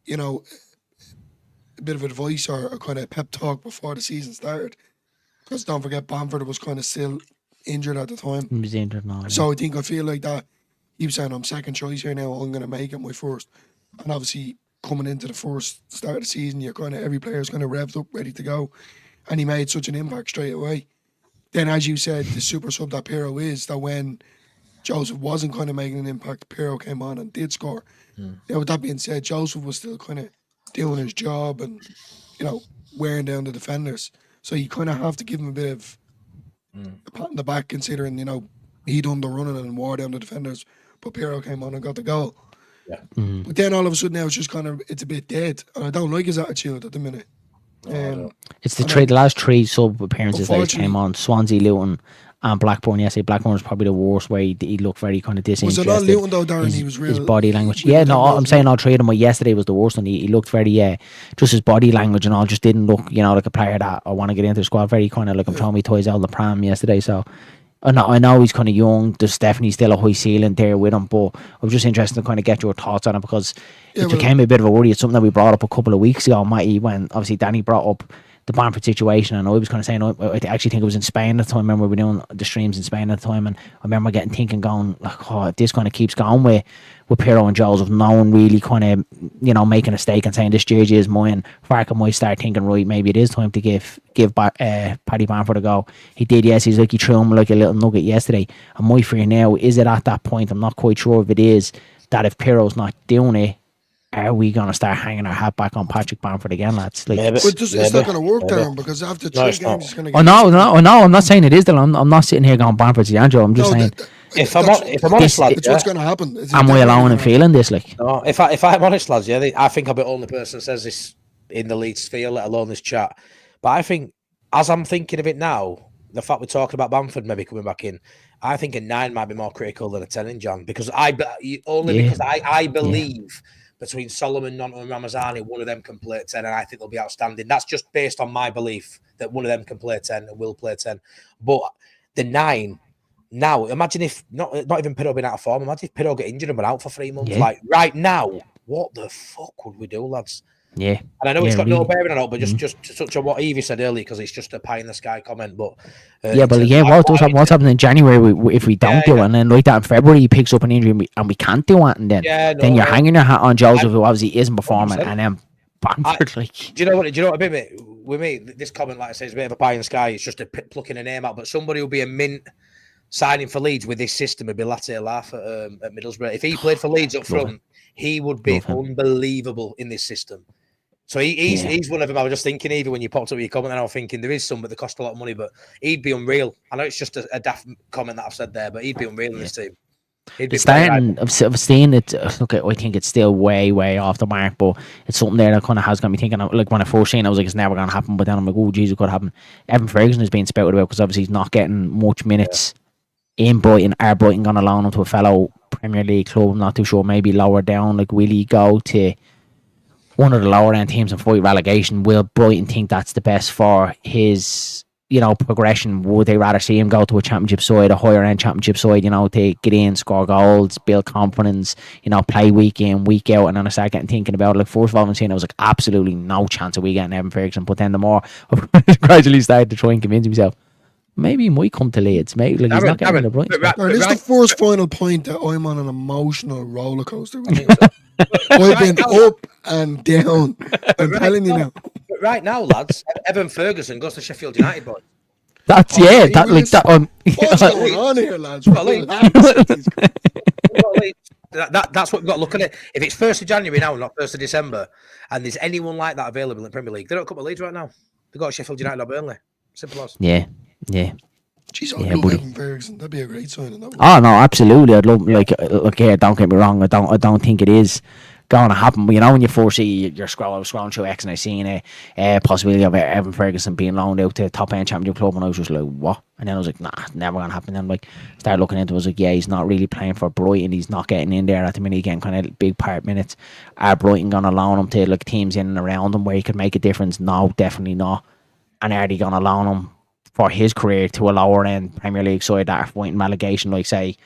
Speaker 1: you know, a bit of advice or a kind of pep talk before the season started, because don't forget, Bamford was kind of still injured at the time.
Speaker 2: He was injured now.
Speaker 1: So I feel like that he was saying, I'm second choice here now, I'm going to make it my first. And obviously coming into the first start of the season, every player's kind of revved up, ready to go. And he made such an impact straight away. Then, as you said, the super sub that Pirlo is, that when Joseph wasn't kind of making an impact, Pirlo came on and did score. Now, with that being said, Joseph was still kind of doing his job and, you know, wearing down the defenders. So you kind of have to give him a bit of a pat on the back, considering, you know, he done the running and wore down the defenders but Piero came on and got the goal.
Speaker 4: Yeah.
Speaker 1: But then all of a sudden now it's a bit dead, and I don't like his attitude at the minute.
Speaker 2: It's the last three sub appearances that he came on: Swansea, Luton, and Blackburn. Yesterday, Blackburn was probably the worst, where he looked very kind of disinterested.
Speaker 1: Was it not Luton though, Darren? He was real.
Speaker 2: His body language. Yeah, no, I'm saying all three of them. But yesterday was the worst one. He looked very, just his body language and all just didn't look, like a player that I want to get into the squad. Very kind of like I'm throwing my toys out of the pram yesterday. So I know he's kind of young. There's definitely still a high ceiling there with him, but I was just interested to kind of get your thoughts on it because it became a bit of a worry. It's something that we brought up a couple of weeks ago, Matty, when obviously Danny brought up the Bamford situation, and I was kind of saying, I actually think it was in Spain at the time. I remember we were doing the streams in Spain at the time, and I remember going, like, oh, if this kind of keeps going with Piero and Joseph, no one really kind of, making a stake and saying this jersey is mine, Farker might start thinking, right, maybe it is time to give Paddy Bamford a go. He did, yes, he threw him like a little nugget yesterday, and my fear now, is it at that point, I'm not quite sure if it is, that if Piero's not doing it, are we going to start hanging our hat back on Patrick Bamford again, lads? Like,
Speaker 1: it's not going to work, Darren, because after 3 games, he's going to get...
Speaker 2: No, I'm not saying it is, Dylan. I'm not sitting here going Bamford's the Angelo. I'm just saying...
Speaker 4: If I'm honest, lads,
Speaker 1: it's what's going to happen.
Speaker 2: Am I alone in feeling this? Like,
Speaker 4: no, if I'm honest, lads, I think I'm the only person that says this in the Leeds sphere, let alone this chat. But I think, as I'm thinking of it now, the fact we're talking about Bamford maybe coming back in, I think a 9 might be more critical than a 10 in Jan, because I believe... Between Solomon, Nonto and Ramazani, one of them can play 10, and I think they'll be outstanding. That's just based on my belief that one of them can play 10 and will play 10. But the 9, now, imagine if, not even Piroe being out of form, imagine if Piroe get injured and we're out for 3 months. Yeah. Like, right now, what the fuck would we do, lads?
Speaker 2: Yeah.
Speaker 4: And I know it's got no bearing on it, but just to touch on what Evie said earlier, because it's just a pie in the sky comment. But
Speaker 2: what's happening in January if we don't do it, and then like that in February he picks up an injury and we can't do it, and then you're hanging your hat on Joseph, who obviously isn't performing, 100%. And then Bamford, like.
Speaker 4: Do you know what I mean, mate? With me, this comment, like I say, is a bit of a pie in the sky. It's just a plucking a name out, but somebody will be a mint signing for Leeds with this system would be Latte Laugh at Middlesbrough. If he played for Leeds up front, he would be unbelievable in this system. So he's one of them. I was just thinking, even when you popped up with your comment, and I was thinking there is some, but they cost a lot of money. But he'd be unreal. I know it's just a daft comment that I've said there, but he'd be unreal in this team.
Speaker 2: It's starting. I've seen it. Look, I think it's still way off the mark, but it's something there that kind of has got me thinking. Like when I first seen it, I was like, it's never going to happen. But then I'm like, oh, geez, it could happen. Evan Ferguson is being spouted about because obviously he's not getting much minutes in Brighton. Are Brighton going to loan him to a fellow Premier League club? I'm not too sure. Maybe lower down. Like, will he go to one of the lower end teams and fight relegation? Will Brighton think that's the best for his, progression? Would they rather see him go to a championship side, a higher end championship side, to get in, score goals, build confidence, play week in, week out? And then I started thinking about it. Like, first of all, I'm saying I was like, absolutely no chance of we getting Evan Ferguson. But then the more I gradually started to try and convince myself, maybe he might come to Leeds. Maybe he's not getting the Brighton.
Speaker 1: This is the first final point that I'm on an emotional roller coaster with you. I've been up and down. I'm telling you now.
Speaker 4: But right now, lads, Evan Ferguson goes to Sheffield United, boy.
Speaker 2: That's
Speaker 1: What's going on here, lads?
Speaker 4: That's what we've got to look at it. If it's 1st of January now, not 1st of December, and there's anyone like that available in Premier League, they don't come to Leeds right now. They've got Sheffield United or Burnley. Simple as.
Speaker 2: Yeah.
Speaker 1: Jeez, I'd love Evan Ferguson. That'd be a great signing.
Speaker 2: Oh no, absolutely. I'd love look here. Don't get me wrong. I don't think it is going to happen. But when you first see you're scrolling through X and I seen a possibility of Evan Ferguson being loaned out to a top end championship club, and I was just like, what? And then I was like, nah, never gonna happen. Then started looking into it. I was like, yeah, he's not really playing for Brighton. He's not getting in there at the minute. Getting kind of big part minutes. Are Brighton gonna loan him to teams in and around him where he could make a difference? No, definitely not. And are they gonna loan him for his career to a lower end Premier League side that are fighting relegation, like say,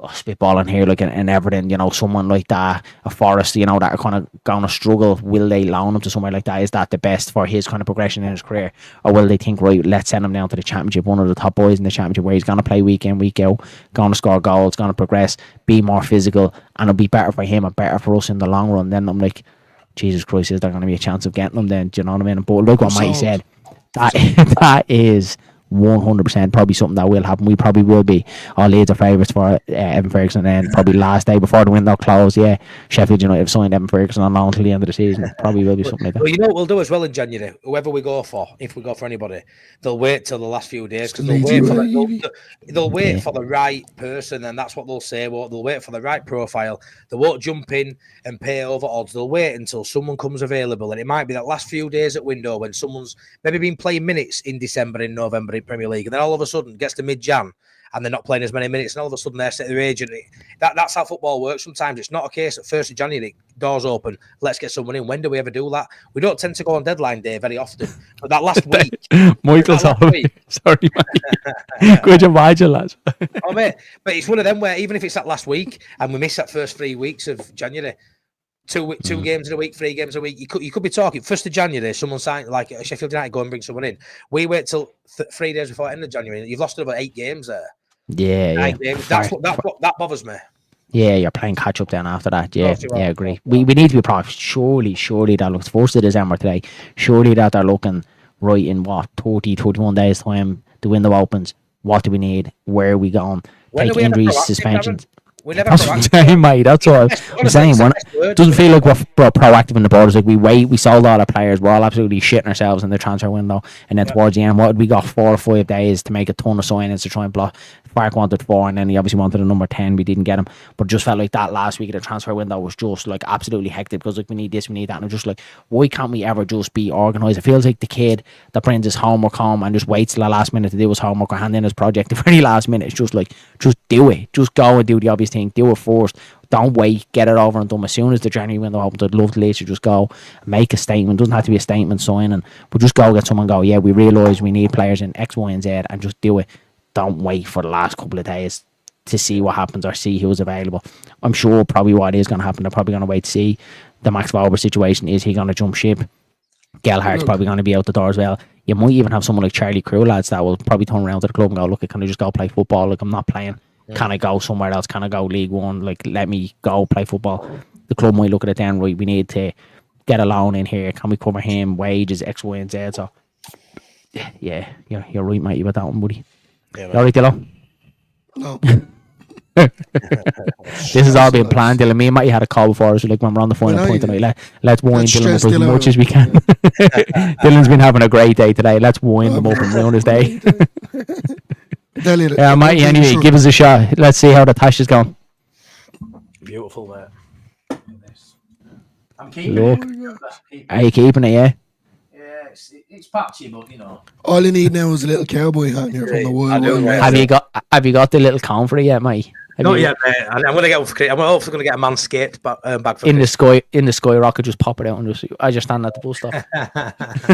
Speaker 2: spitballing here, like in Everton, someone like that, a Forest, that are kind of going to struggle? Will they loan him to somewhere like that? Is that the best for his kind of progression in his career? Or will they think, right, let's send him down to the Championship, one of the top boys in the Championship, where he's going to play week in, week out, going to score goals, going to progress, be more physical, and it'll be better for him and better for us in the long run? Then I'm like, Jesus Christ, is there going to be a chance of getting him then? Do you know what I mean? But like what Mikey said, that is 100% probably something that will happen. We probably will be all Leeds are favourites for Evan Ferguson, and then probably last day before the window closed, Sheffield United have signed Evan Ferguson on loan until the end of the season. Probably will be something like that.
Speaker 4: Well, you know what we'll do as well in January? Whoever we go for, if we go for anybody, they'll wait till the last few days because they'll wait for the right person, and that's what they'll say. Well, they'll wait for the right profile. They won't jump in and pay over odds. They'll wait until someone comes available, and it might be that last few days at window when someone's maybe been playing minutes in December, in November in Premier League, and then all of a sudden gets to mid-Jan and they're not playing as many minutes, and all of a sudden they're set their agent. That's how football works sometimes. It's not a case at 1st of January, doors open, let's get someone in. When do we ever do that? We don't tend to go on deadline day very often. But that last week...
Speaker 2: Michael's sorry, mate. Good job, lads.
Speaker 4: Oh, mate, but it's one of them where even if it's that last week and we miss that first 3 weeks of January, two games in a week, 3 games a week, you could be talking 1st of January, someone signed, like Sheffield United, go and bring someone in. We wait till 3 days before the end of January. You've lost about 8 games there.
Speaker 2: Yeah.
Speaker 4: 9 games. That bothers me.
Speaker 2: Yeah, you're playing catch up then after that. Yeah, I agree. We need to be proud. Surely that looks first of December today. Surely that they're looking right in 30, 31 days time. The window opens. What do we need? Where are we going? Take injuries, suspensions. That's what I'm saying, mate. That's what I'm saying. It doesn't feel like we're proactive in the borders. Like we wait, we sold all our players. We're all absolutely shitting ourselves in the transfer window. And then towards the end, we got 4 or 5 days to make a ton of signings to try and block. Fark wanted 4, and then he obviously wanted a number 10. We didn't get him, but it just felt like that last week of the transfer window was just like absolutely hectic because like we need this, we need that, and I'm just like, why can't we ever just be organised? It feels like the kid that brings his homework home and just waits till the last minute to do his homework or hand in his project the very last minute. It's just like, just do it, just go and do the obvious thing, do it first. Don't wait, get it over and done as soon as the January window opens. I'd love to let you just go make a statement. It doesn't have to be a statement signing, but just go get someone, go, yeah, we realise we need players in X, Y and Z, and just do it. Don't wait for the last couple of days to see what happens or see who's available. I'm sure probably what is going to happen, they're probably going to wait to see the Max Valber situation. Is he going to jump ship? Gelhardt's probably going to be out the door as well. You might even have someone like Charlie Crew, lads, that will probably turn around to the club and go, look, can I just go play football? Like, I'm not playing. Can I go somewhere else? Can I go League One? Like, let me go play football. The club might look at it then, right, we need to get a loan in here. Can we cover him? Wages, X, Y and Z. So, yeah, you're right, mate, about that one, buddy. Yeah, you alright, Dillo?
Speaker 1: No.
Speaker 2: This has all been planned, Dylan. Me and Matty had a call before, so like when we're on the final point tonight, let's wind Dylan up as much as we can. Dylan's been having a great day today. Let's wind him up and ruin his day. Yeah, Matty, anyway, give us a shot. Let's see how the tash is going.
Speaker 4: Beautiful, mate.
Speaker 5: I'm keeping it.
Speaker 2: Are you keeping it, yeah?
Speaker 5: It's patchy, but you know.
Speaker 1: All you need now is a little cowboy hat here from the world.
Speaker 2: Have you got the little cone for it yet, mate?
Speaker 4: Not yet, mate. I'm gonna get. I'm hopefully gonna get a Manscaped bag for
Speaker 2: in the sky rocket. Just pop it out and just stand at the bus stop.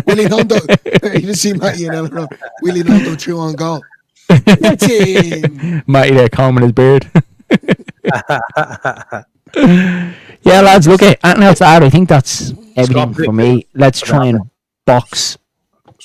Speaker 1: Willie Nando, you didn't see Matty and Ellen. Willie Nando chew on goal.
Speaker 2: Matty there combing his beard. Yeah, lads. Look, anything else to add? I think that's everything for me. Let's try and box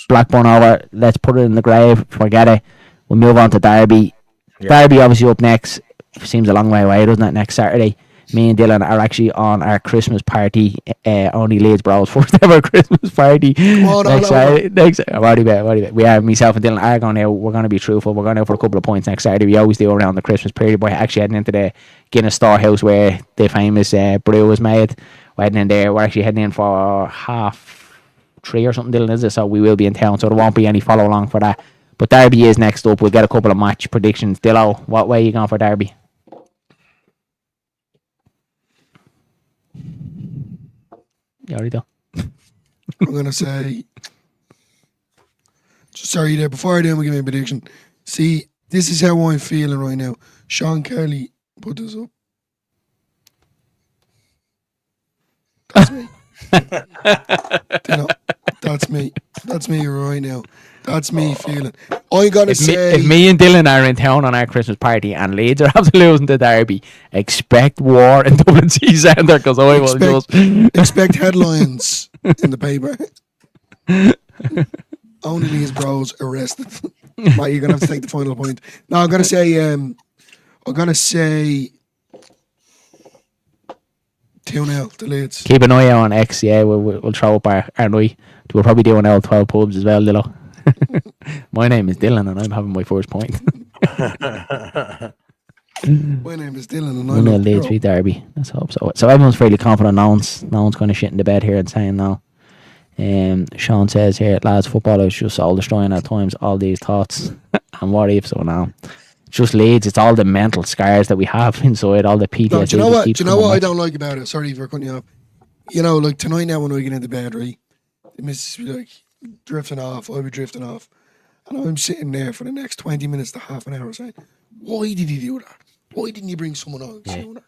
Speaker 2: Blackburn over. Let's put it in the grave. Forget it. We'll move on to Derby. Yeah. Derby obviously up next. Seems a long way away, doesn't it? Next Saturday. Me and Dylan are actually on our Christmas party. Only Leeds Bros first ever Christmas party. Next Saturday. I've already bet. We are, myself and Dylan are going out. We're going to be truthful. We're going out for a couple of points next Saturday. We always do around the Christmas period. We're actually heading into the Guinness Storehouse where the famous brew was made. We're heading in there. We're actually heading in for 3:30 or something, Dylan, is it? So we will be in town, so there won't be any follow along for that. But Derby is next up. We'll get a couple of match predictions. Dillo, what way are you going for Derby? You already do.
Speaker 1: I'm going to say... Sorry there, before I do, I'm going to give me a prediction. See, this is how I'm feeling right now. Sean Kelly put this up. That's me. That's me. That's me right now. That's me feeling. I gotta say,
Speaker 2: if me and Dylan are in town on our Christmas party and Leeds are after losing to Derby, expect war in Dublin City Centre because I will just
Speaker 1: expect headlines in the paper. Only Leeds Bros arrested. Right, you're gonna have to take the final point. No, I'm gonna say 2-0 to Leeds.
Speaker 2: Keep an eye out on X, yeah. We'll throw up our night. We'll probably do an L12 pubs as well, Dillo. My name is Dylan, and I'm having my first point.
Speaker 1: My name is Dylan, and I
Speaker 2: 1-0
Speaker 1: love
Speaker 2: Leeds
Speaker 1: Euro.
Speaker 2: beat Derby. Let's hope so. So everyone's fairly confident. No one's kind of shitting the bed here and saying no. Sean says here, lads, football is just all destroying at times. All these thoughts and what ifs. So now, it's just Leeds. It's all the mental scars that we have inside. All the PTSD.
Speaker 1: No, do you know
Speaker 2: that
Speaker 1: what?
Speaker 2: keeps
Speaker 1: Do you know
Speaker 2: coming
Speaker 1: what I
Speaker 2: back.
Speaker 1: don't like about it? Sorry for cutting you off. You know, like tonight now when I get into bed, right, the missus be like drifting off. I'll be drifting off, and I'm sitting there for the next 20 minutes to half an hour saying, "Why did he do that? Why didn't you bring someone else?"
Speaker 2: Yeah.
Speaker 1: You know?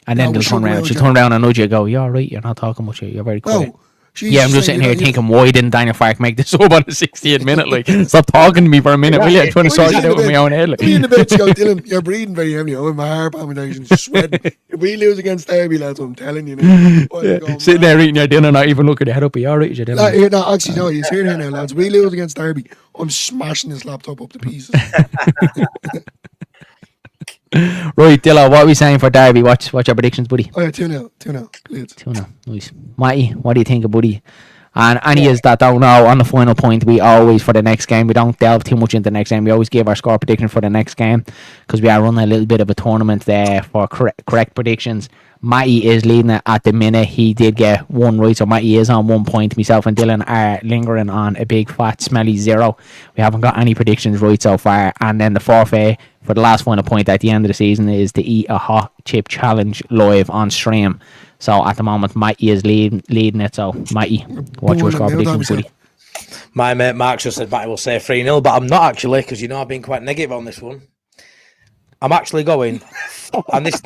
Speaker 2: And then
Speaker 1: No,
Speaker 2: they'll
Speaker 1: we
Speaker 2: turn
Speaker 1: shouldn't
Speaker 2: around.
Speaker 1: really
Speaker 2: She'll
Speaker 1: get-
Speaker 2: turn around and nudge you. Go, you're all right. You're not talking much. You're very quiet.
Speaker 1: No. She's
Speaker 2: Yeah, I'm just
Speaker 1: saying,
Speaker 2: sitting here
Speaker 1: you know,
Speaker 2: thinking, why didn't Daniel Fark make this sub on the 60th minute? Like, stop talking to me for a minute, will you? I'm trying to
Speaker 1: Why
Speaker 2: sort
Speaker 1: is
Speaker 2: it
Speaker 1: he
Speaker 2: out
Speaker 1: in
Speaker 2: in my
Speaker 1: the
Speaker 2: own head. Like.
Speaker 1: Me in the bed, she goes, Dylan, you're breathing very heavily. Oh, my heart palpitations sweating. If we lose against Derby, lads, I'm telling you now.
Speaker 2: Yeah, sitting there eating your dinner, not even looking your head up. Are you all right? You're
Speaker 1: Here, no, actually, no, he's here now, lads. We lose against Derby. I'm smashing this laptop up to pieces.
Speaker 2: Right, Dillo, what are we saying for Derby? What's your predictions, buddy?
Speaker 1: Oh, yeah, 2-0. 2-0. Leeds.
Speaker 2: 2-0. Nice. Matty, what do you think, buddy? And any of that don't know, on the final point, we always, for the next game, we don't delve too much into the next game. We always give our score prediction for the next game because we are running a little bit of a tournament there for correct predictions. Matty is leading it at the minute. He did get one right, so Matty is on 1 point. Myself and Dylan are lingering on a big, fat, smelly 0. We haven't got any predictions right so far. And then the forfeit for the last final point at the end of the season is to eat a hot chip challenge live on stream. So at the moment, Matty is leading it. So Matty, what's your score predictions, buddy?
Speaker 4: My mate Mark just said Matty will say 3-0, but I'm not actually, because you know I've been quite negative on this one. I'm actually going, and this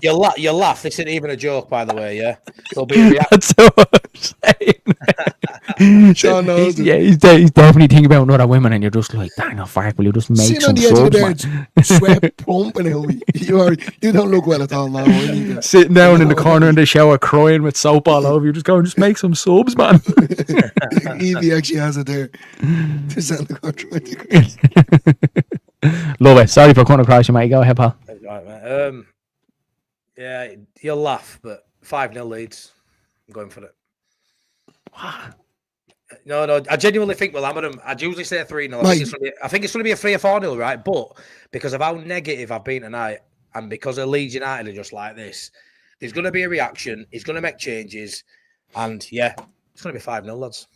Speaker 4: you'll laugh. This isn't even a joke, by the way. Yeah, there'll be a reaction.
Speaker 2: That's what I'm saying.
Speaker 1: Sean knows it.
Speaker 2: Yeah, he's definitely thinking about other women, and you're just like, Daniel Fark, will you just make
Speaker 1: Sitting
Speaker 2: some
Speaker 1: on the edge of
Speaker 2: subs,
Speaker 1: the
Speaker 2: man?
Speaker 1: bed, sweat pumping out me. You don't look well at all now. I need to-
Speaker 2: Sitting down in the corner in the shower, crying with soap all over you, just going, just make some subs, man.
Speaker 1: Evie actually has it there to send the contract.
Speaker 2: Love it. Sorry for cutting across you, mate. Go ahead, pal.
Speaker 4: Right, mate. Yeah, you'll laugh, but 5-0 Leeds. I'm going for it. No, I genuinely think we'll hammer them. I'd usually say 3-0. I think it's going to be a 3 or 4-0, right? But because of how negative I've been tonight, and because of Leeds United are just like this, there's going to be a reaction. He's going to make changes, and yeah, it's going to be 5-0, lads.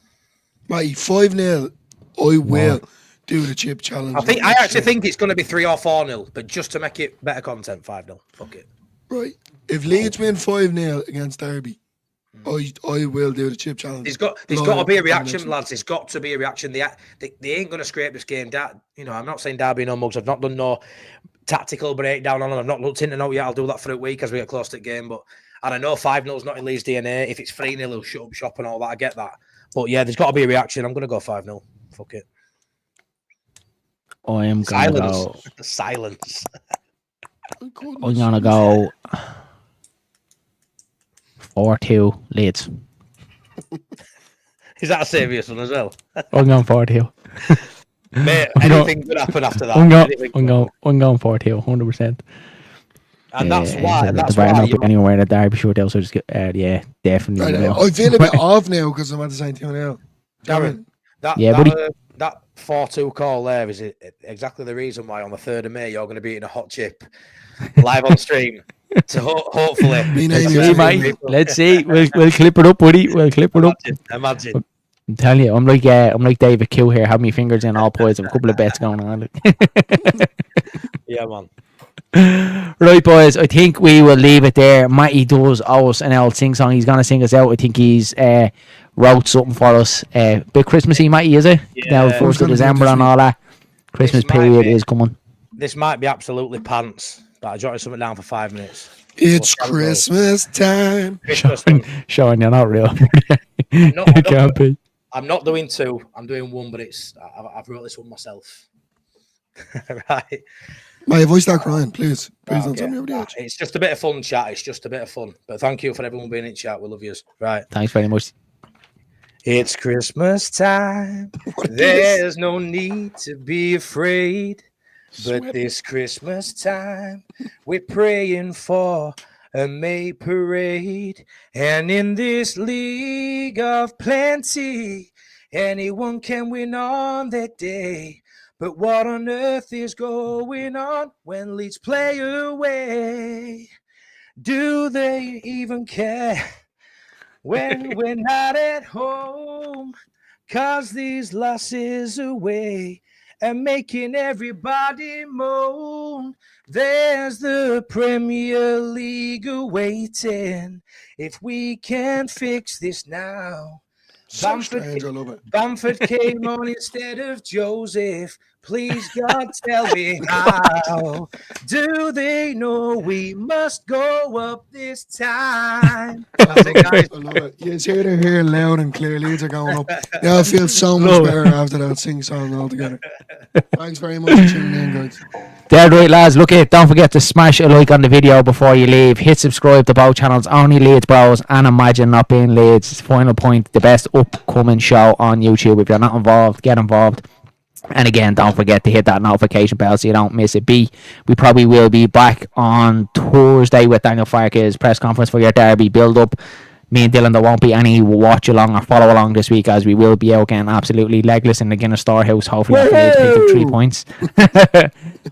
Speaker 1: Mate, 5-0. I will do the chip challenge.
Speaker 4: I actually think it's going to be 3 or 4-0, but just to make it better content, 5-0. Fuck it.
Speaker 1: Right. If Leeds win 5-0 against Derby, I will do the chip challenge.
Speaker 4: There's got to be a reaction, lads. There's got to be a reaction. They ain't going to scrape this game. I'm not saying Derby no mugs. I've not done no tactical breakdown on them. I've not looked into it yet. I'll do that for a week as we get close to the game. But I don't know, 5-0's not in Leeds' DNA. If it's 3-0, he'll shut up shop and all that. I get that. But yeah, there's got to be a reaction. I'm going to go 5-0. Fuck it.
Speaker 2: I am going to go.
Speaker 4: Silence.
Speaker 2: I'm going to go 4-2 Leeds.
Speaker 4: Is that a serious one as well?
Speaker 2: I'm going 4-2.
Speaker 4: Mate, anything could happen after that.
Speaker 2: I'm going 4-2, 100%.
Speaker 4: And that's why.
Speaker 2: The better not be anywhere in the Derby shirt. They'll just get, yeah, definitely.
Speaker 1: I feel a bit off now because I'm at the same 2-0.
Speaker 4: Darren, that 4-2 call there is exactly the reason why on the 3rd of May you're going to be eating a hot chip live on stream. So hopefully,
Speaker 2: let's see. We'll clip it up, buddy. We'll clip it up.
Speaker 4: Imagine.
Speaker 2: I'm telling you, I'm like David Q here. Have my fingers in all pies. Have a couple of bets going on.
Speaker 4: Yeah, man.
Speaker 2: Right, boys. I think we will leave it there. Matty does owe us an old sing song. He's gonna sing us out. I think he's wrote something for us. Bit Christmassy, Matty, is it?
Speaker 4: Yeah.
Speaker 2: Now, 1st of December and all that. Christmas period is coming.
Speaker 4: This might be absolutely pants, but I jotted something down for 5 minutes.
Speaker 1: It's Christmas time.
Speaker 2: Sean, you're not real.
Speaker 4: I'm not doing 2. I'm doing 1, but I've wrote this one myself. Right.
Speaker 1: Mate, if I start crying, please don't tell me over the edge.
Speaker 4: It's just a bit of fun, chat. It's just a bit of fun. But thank you for everyone being in chat. We love you. Right.
Speaker 2: Thanks very much.
Speaker 4: It's Christmas time. There's no need to be afraid. But this Christmas time, we're praying for a May parade. And in this league of plenty, Anyone can win on that day. But what on earth is going on when Leeds play away? Do they even care when we're not at home? 'Cause these losses away and making everybody moan. There's the Premier League awaiting. If we can fix this now.
Speaker 1: So strange, I love it.
Speaker 4: Bamford came on instead of Joseph. Please, God, tell me how. Do they know we must go up this time? That's it, guys.
Speaker 1: I love it. You hear they're here loud and clear. Leeds are going up. Yeah, I feel so much better after that sing song altogether. Thanks very much for tuning in, guys.
Speaker 2: There, right, lads. Look it. Don't forget to smash a like on the video before you leave. Hit subscribe to both channels. Only Leeds Bros and Imagine Not Being Leeds. Final Point, the best upcoming show on YouTube. If you're not involved, get involved. And again, don't forget to hit that notification bell so you don't miss a beat. We probably will be back on Thursday with Daniel Farke's press conference for your derby build-up. Me and Dylan, there won't be any watch along or follow along this week, as we will be out getting absolutely legless in the Guinness Storehouse. Hopefully, after Leeds picked up 3 points.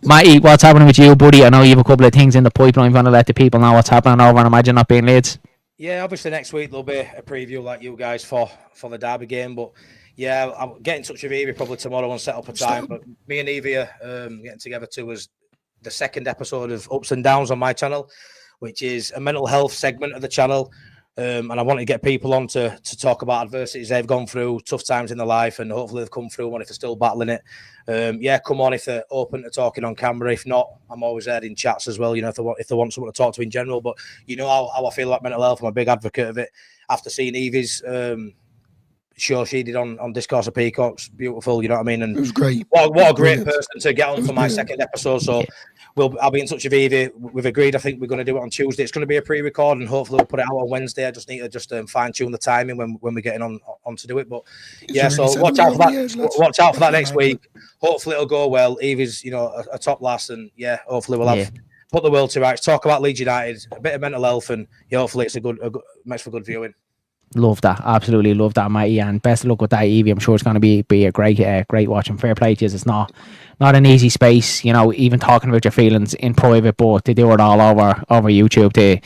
Speaker 2: Matty, what's happening with you, buddy? I know you have a couple of things in the pipeline. You want to let the people know what's happening over and Imagine Not Being Leeds?
Speaker 4: Yeah, obviously next week there'll be a preview like you guys for the derby game, but yeah, I'll get in touch with Evie probably tomorrow and set up a time. But me and Evie are getting together to as the second episode of Ups and Downs on my channel, which is a mental health segment of the channel. And I want to get people on to talk about adversities they've gone through, tough times in their life, and hopefully they've come through one if they're still battling it. Yeah, come on if they're open to talking on camera. If not, I'm always there in chats as well, you know, if they want someone to talk to in general. But you know how I feel about mental health. I'm a big advocate of it. After seeing Evie's show she did on Discourse of Peacocks, beautiful, you know what I mean? And
Speaker 1: it was great.
Speaker 4: What a great person to get on for my second episode. So I'll be in touch with Evie. We've agreed. I think we're going to do it on Tuesday. It's going to be a pre-record, and hopefully we'll put it out on Wednesday. I just need to fine-tune the timing when we're getting on to do it. But yeah, so watch out for that. Watch out for that next week. Hopefully it'll go well. Evie's, you know, a top lass, and yeah, hopefully we'll have put the world to rights. Talk about Leeds United, a bit of mental health, and yeah, hopefully it's a good makes for good viewing.
Speaker 2: Love that, absolutely love that, Matty, and best of luck with that, Evie. I'm sure it's going to be a great watch, and fair play to you. It's not an easy space, you know, even talking about your feelings in private, but to do it all over YouTube, to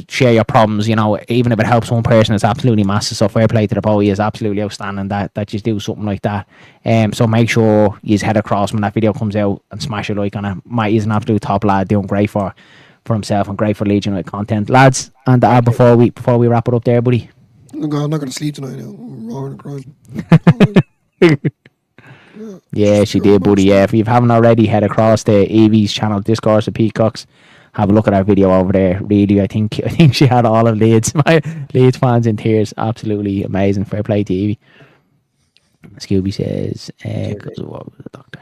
Speaker 2: share your problems, you know, even if it helps one person, it's absolutely massive. So fair play to the boy. Is absolutely outstanding that you do something like that. So make sure you head across when that video comes out and smash a like on it. Matty's an absolute top lad, doing great for himself and great for Leeds United content, lads. And before we wrap it up there, buddy.
Speaker 1: Oh God, I'm not going to sleep tonight now. I'm roaring and crying.
Speaker 2: Yeah, she did, buddy. Yeah, if you haven't already, head across to Evie's channel, Discourse of Peacocks. Have a look at our video over there. Really, I think she had all of Leeds fans in tears. Absolutely amazing. Fair play to Evie. Scooby says, what was the doctor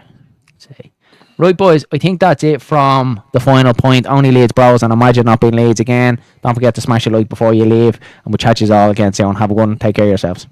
Speaker 2: say? Right, boys, I think that's it from the Final Point. Only Leeds Bros, and Imagine Not Being Leeds again. Don't forget to smash a like before you leave, and we'll chat you all again soon. Have a good one. Take care of yourselves.